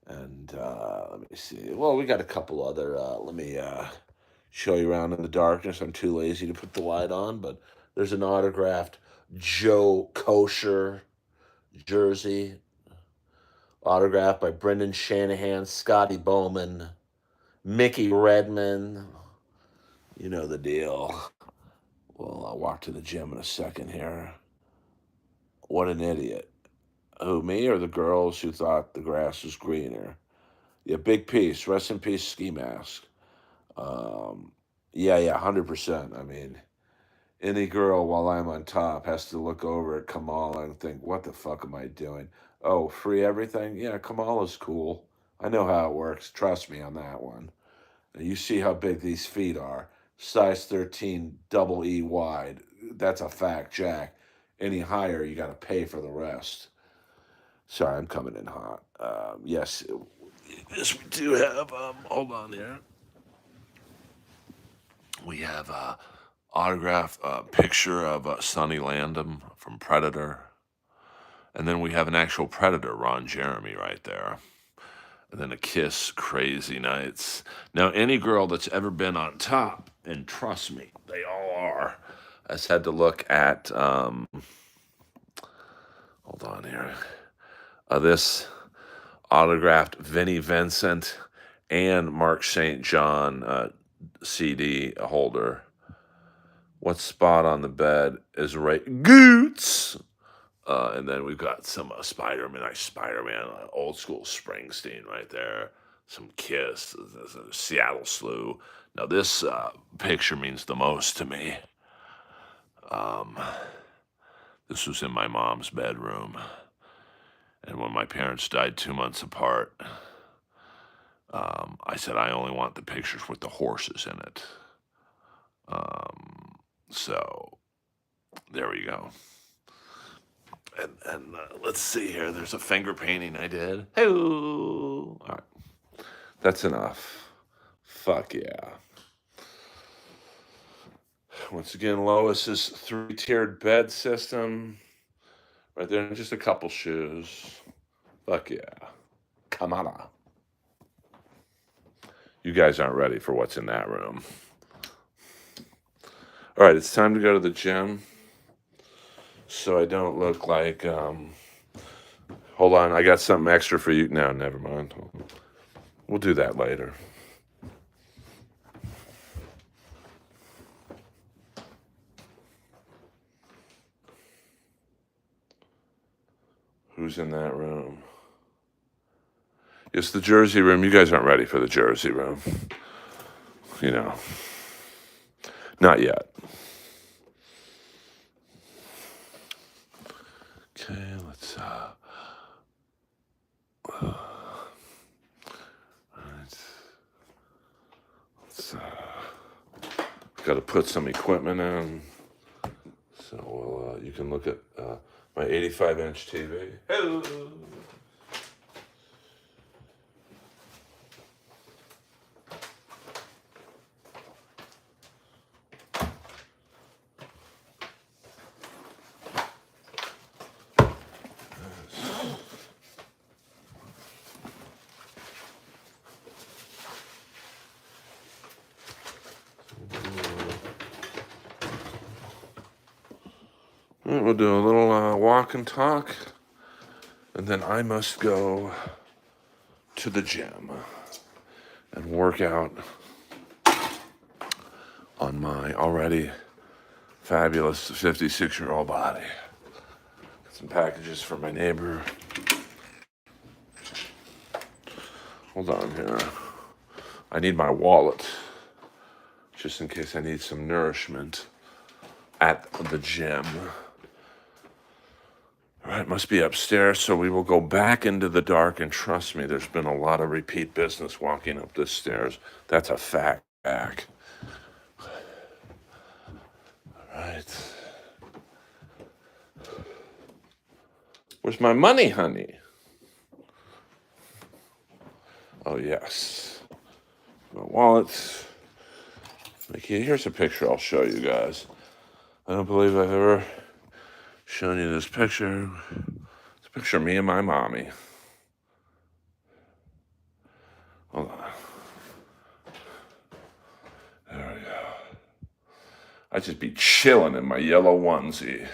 And let me see. Well, we got a couple other. Let me show you around in the darkness. I'm too lazy to put the light on, but there's an autographed Joe Kosher jersey. Autographed by Brendan Shanahan, Scotty Bowman, Mickey Redman. You know the deal. Well, I'll walk to the gym in a second here. What an idiot. Who, me or the girls who thought the grass was greener? Yeah, big piece. Rest in peace, Ski Mask. Yeah, 100%. I mean, any girl while I'm on top has to look over at Kamala and think, what the fuck am I doing? Oh, free everything? Yeah, Kamala's cool. I know how it works. Trust me on that one. And you see how big these feet are. Size 13, double E wide. That's a fact, Jack. Any higher, you got to pay for the rest. Sorry, I'm coming in hot. Yes, we do have, hold on here. We have a autograph picture of Sonny Landham from Predator. And then we have an actual Predator, Ron Jeremy, right there. And then a Kiss, Crazy Nights. Now, any girl that's ever been on top, and trust me, they all are, has had to look at, hold on here, this autographed Vinnie Vincent and Mark St. John CD holder. What spot on the bed is right? Goots! And then we've got some Spider-Man, old school Springsteen right there. Some Kiss, Seattle Slew. Now this picture means the most to me. This was in my mom's bedroom. And when my parents died 2 months apart, I said, I only want the pictures with the horses in it. So there we go. And let's see here. There's a finger painting I did. Hey, all right, that's enough. Fuck yeah. Once again, Lois's 3-tiered bed system. Right there, and just a couple shoes. Fuck yeah. Come on. You guys aren't ready for what's in that room. All right, it's time to go to the gym. So I don't look like, hold on, I got something extra for you. No, never mind. We'll do that later. Who's in that room? It's the Jersey room. You guys aren't ready for the Jersey room. You know, not yet. Okay, let's got to put some equipment in. So we'll you can look at my 85-inch TV. Hello. We'll do a little walk and talk, and then I must go to the gym and work out on my already fabulous 56-year-old body. Got some packages for my neighbor. Hold on here. I need my wallet, just in case I need some nourishment at the gym. All right, must be upstairs, so we will go back into the dark, and trust me, there's been a lot of repeat business walking up this stairs. That's a fact. All right. Where's my money, honey? Oh, yes. My wallet. Here's a picture I'll show you guys. I don't believe I've ever shown you this picture. It's a picture of me and my mommy. Hold on. There we go. I'd just be chilling in my yellow onesie.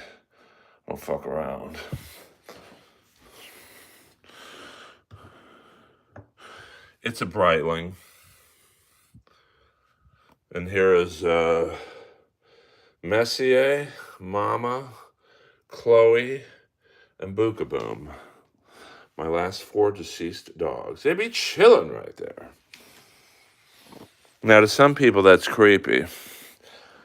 Don't fuck around. It's a Breitling. And here is Messier, Mama, Chloe, and Bookaboom. My last 4 deceased dogs. They'd be chilling right there. Now, to some people, that's creepy.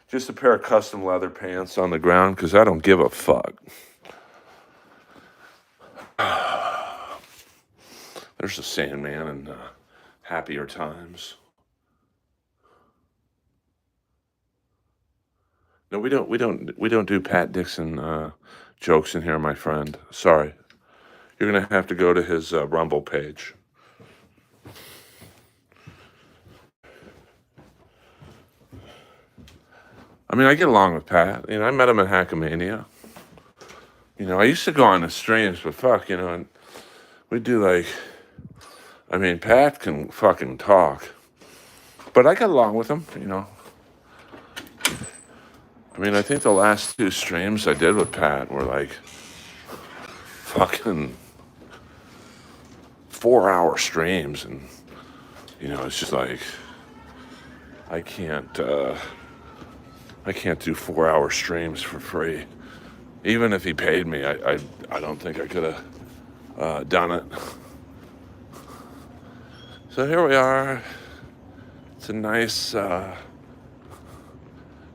Just a pair of custom leather pants on the ground, because I don't give a fuck. There's the Sandman and Happier Times. No, we don't do Pat Dixon jokes in here, my friend. Sorry. You're gonna have to go to his Rumble page. I mean, I get along with Pat. You know, I met him at Hackamania. You know, I used to go on the streams, but fuck, you know, and we do like, I mean, Pat can fucking talk. But I got along with him, you know. I mean, I think the last 2 streams I did with Pat were like fucking 4-hour streams, and you know, it's just like I can't do 4-hour streams for free. Even if he paid me, I don't think I could have done it. So here we are. It's a nice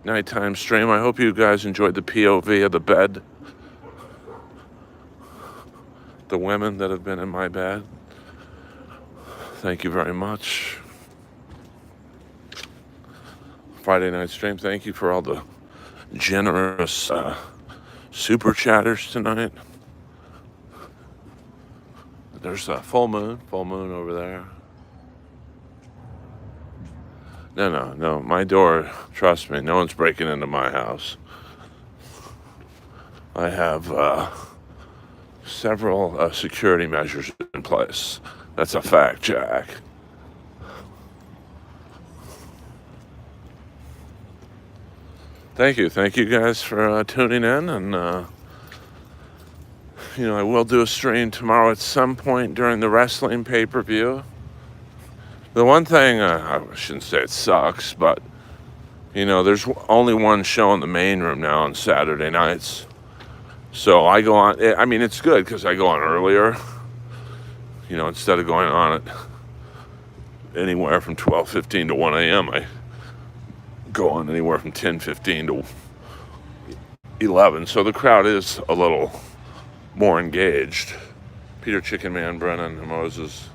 nighttime stream. I hope you guys enjoyed the POV of the bed. The women that have been in my bed. Thank you very much. Friday night stream. Thank you for all the generous super chatters tonight. There's a full moon over there. No, my door, trust me, no one's breaking into my house. I have several security measures in place. That's a fact, Jack. Thank you guys for tuning in, and you know, I will do a stream tomorrow at some point during the wrestling pay-per-view. The one thing, I shouldn't say it sucks, but, you know, there's only one show in the main room now on Saturday nights. So I go on, I mean, it's good because I go on earlier, you know, instead of going on at anywhere from 12:15 to 1 a.m., I go on anywhere from 10:15 to 11. So the crowd is a little more engaged. Peter Chicken Man, Brennan, Moses.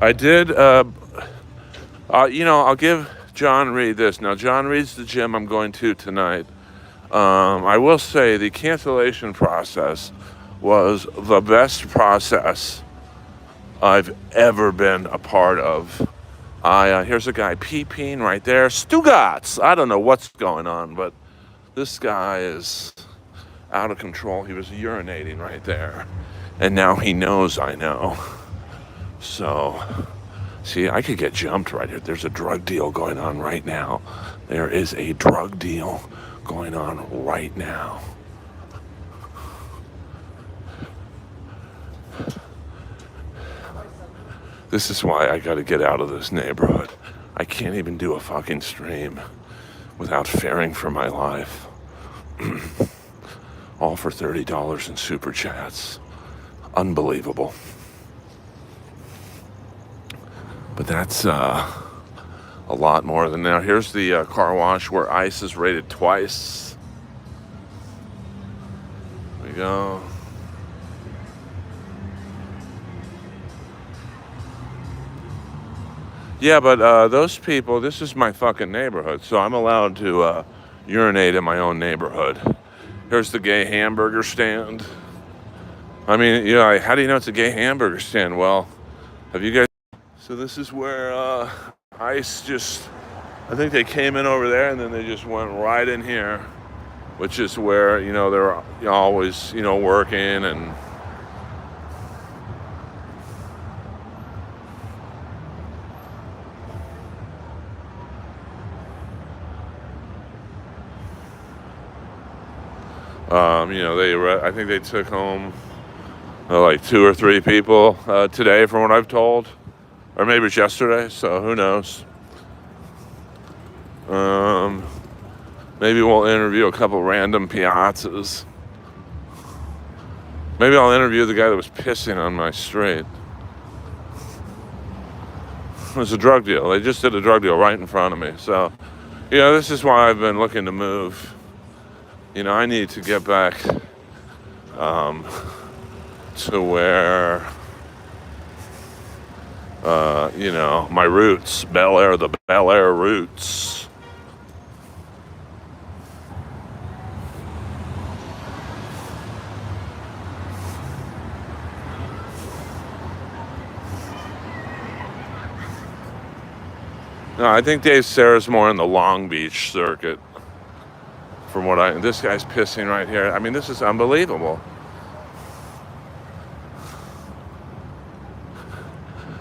I did, you know, I'll give John Reed this. Now, John Reed's the gym I'm going to tonight. I will say the cancellation process was the best process I've ever been a part of. Here's a guy peeing right there. Stugotz. I don't know what's going on, but this guy is out of control. He was urinating right there. And now he knows I know. So, see, I could get jumped right here. There's a drug deal going on right now. There is a drug deal going on right now. This is why I gotta get out of this neighborhood. I can't even do a fucking stream without fearing for my life. All for $30 in super chats. Unbelievable. But that's a lot more than now. Here's the car wash where ice is rated twice. There we go. Yeah, but those people, this is my fucking neighborhood, so I'm allowed to urinate in my own neighborhood. Here's the gay hamburger stand. I mean, you know, how do you know it's a gay hamburger stand? Well, have you guys... So this is where ICE just... I think they came in over there and then they just went right in here, which is where, you know, they're always, you know, working and... You know, I think they took home like 2 or 3 people today, from what I've told, or maybe it's yesterday. So who knows? Maybe we'll interview a couple random piazzas. Maybe I'll interview the guy that was pissing on my street. It was a drug deal. They just did a drug deal right in front of me. So, you know, this is why I've been looking to move. You know, I need to get back to where, you know, my roots, Bel Air, the Bel Air roots. No, I think Dave Serra's more in the Long Beach circuit. From what this guy's pissing right here. I mean, this is unbelievable.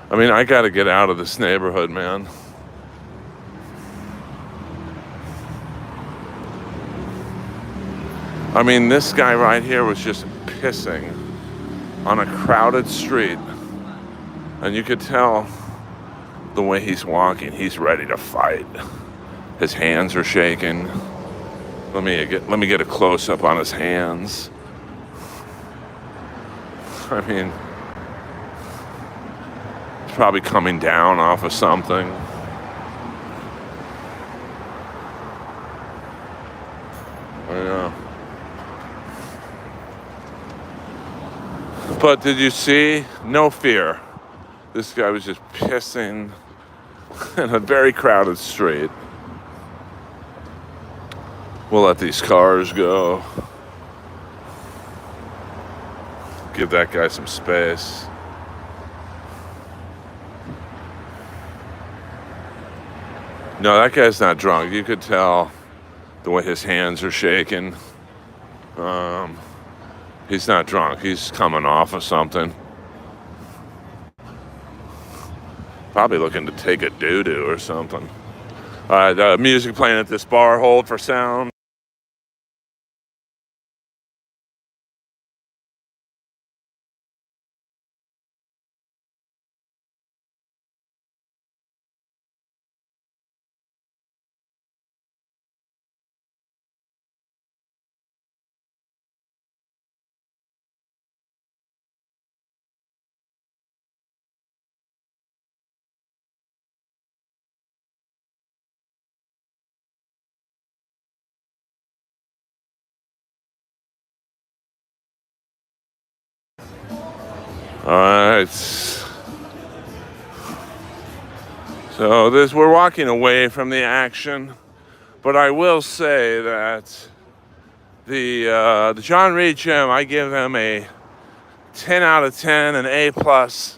I mean, I gotta get out of this neighborhood, man. I mean, this guy right here was just pissing on a crowded street. And you could tell the way he's walking, he's ready to fight. His hands are shaking. Let me get a close-up on his hands. I mean, he's probably coming down off of something. I know. But did you see? No fear. This guy was just pissing in a very crowded street. We'll let these cars go. Give that guy some space. No, that guy's not drunk. You could tell the way his hands are shaking. He's not drunk. He's coming off of something. Probably looking to take a doo-doo or something. All right, music playing at this bar. Hold for sound. All right. So So we're walking away from the action, but I will say that the John Reed gym, I give them a 10 out of 10, an A plus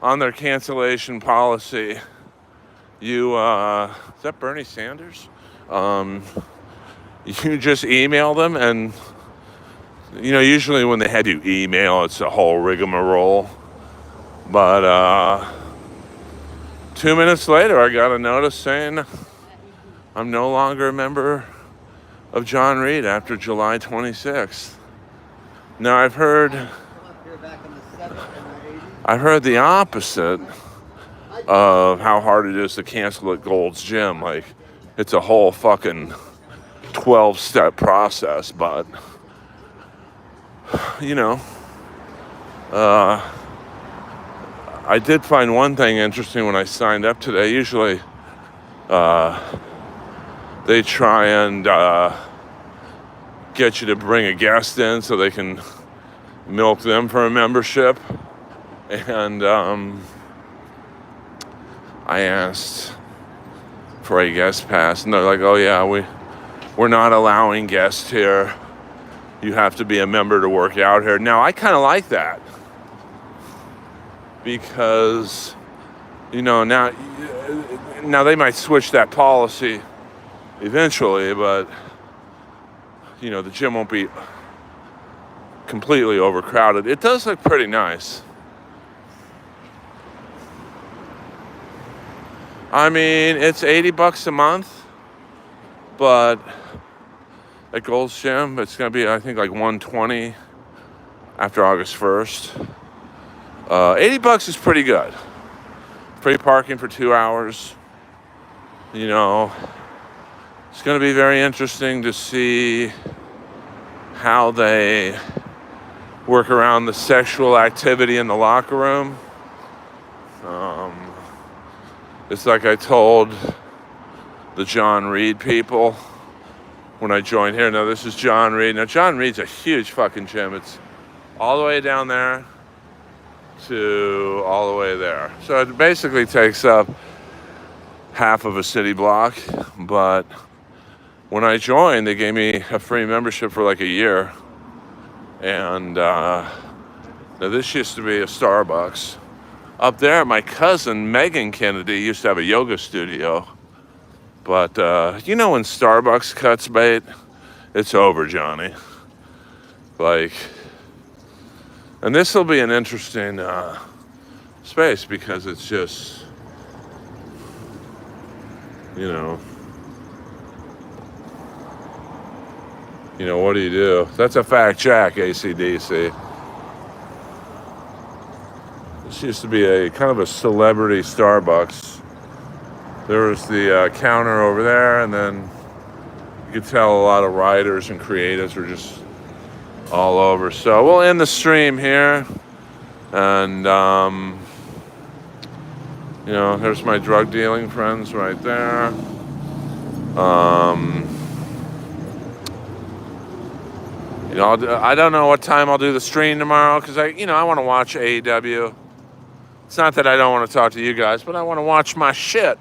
on their cancellation policy. You is that Bernie Sanders? You just email them, and usually when they had you email, it's a whole rigmarole. But 2 minutes later, I got a notice saying I'm no longer a member of John Reed after July 26th. Now I've heard the opposite of how hard it is to cancel at Gold's Gym. Like, it's a whole fucking 12-step process, but I did find one thing interesting when I signed up today. Usually they try and get you to bring a guest in so they can milk them for a membership. And I asked for a guest pass, and they're like, oh yeah, we're not allowing guests here. You have to be a member to work out here. Now, I kind of like that, because now they might switch that policy eventually, but the gym won't be completely overcrowded. It does look pretty nice. I mean, it's $80 a month, but at Gold's Gym, it's gonna be, I think, like $120 after August 1st. $80 is pretty good. Free parking for 2 hours. It's gonna be very interesting to see how they work around the sexual activity in the locker room. It's like I told the John Reed people when I joined here. Now, this is John Reed. Now, John Reed's a huge fucking gym. It's all the way down there to all the way there. So it basically takes up half of a city block. But when I joined, they gave me a free membership for like a year. And now this used to be a Starbucks. Up there, my cousin, Megan Kennedy, used to have a yoga studio. But, when Starbucks cuts bait, it's over, Johnny. Like, and this will be an interesting space, because it's just, what do you do? That's a fact check, AC/DC. This used to be a kind of a celebrity Starbucks. There was the counter over there, and then you could tell a lot of writers and creatives were just all over. So we'll end the stream here. And, there's my drug dealing friends right there. I don't know what time I'll do the stream tomorrow, because I want to watch AEW. It's not that I don't want to talk to you guys, but I want to watch my shit.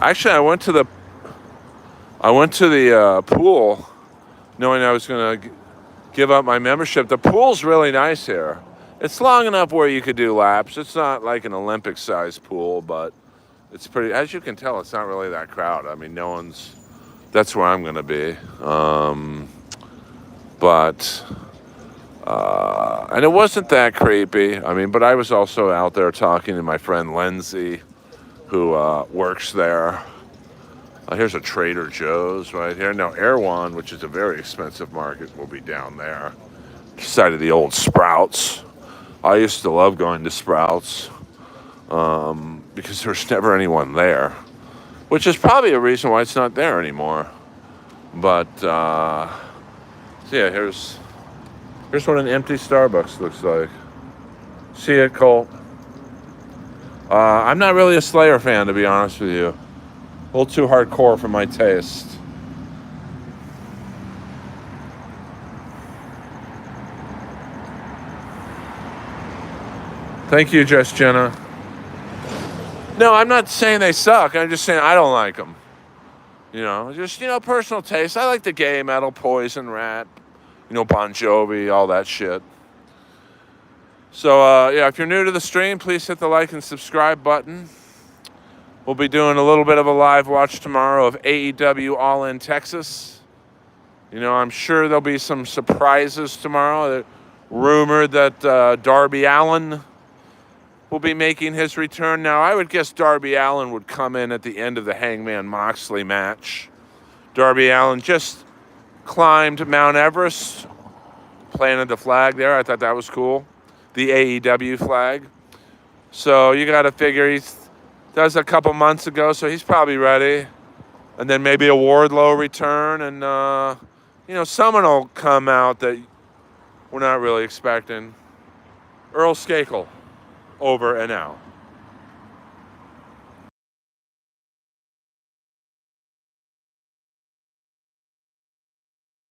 Actually, I went to the pool knowing I was going to give up my membership. The pool's really nice here. It's long enough where you could do laps. It's not like an Olympic-sized pool, but it's pretty. As you can tell, it's not really that crowded. I mean, that's where I'm going to be. And it wasn't that creepy. I mean, but I was also out there talking to my friend Lindsay, who works there. Here's a Trader Joe's right here. Now, Erewhon, which is a very expensive market, will be down there. Side of the old Sprouts. I used to love going to Sprouts because there's never anyone there, which is probably a reason why it's not there anymore. But, so yeah, here's what an empty Starbucks looks like. See it, Colt? I'm not really a Slayer fan, to be honest with you. A little too hardcore for my taste. Thank you, Just Jenna. No, I'm not saying they suck. I'm just saying I don't like them. Just, personal taste. I like the gay metal, Poison, Rat, Bon Jovi, all that shit. So, yeah, if you're new to the stream, please hit the like and subscribe button. We'll be doing a little bit of a live watch tomorrow of AEW All In Texas. I'm sure there'll be some surprises tomorrow. Rumored that Darby Allin will be making his return. Now, I would guess Darby Allin would come in at the end of the Hangman Moxley match. Darby Allin just climbed Mount Everest, planted the flag there. I thought that was cool. The AEW flag. So you got to figure that was a couple months ago, so he's probably ready. And then maybe a Wardlow return, and someone will come out that we're not really expecting. Earl Skakel, over and out.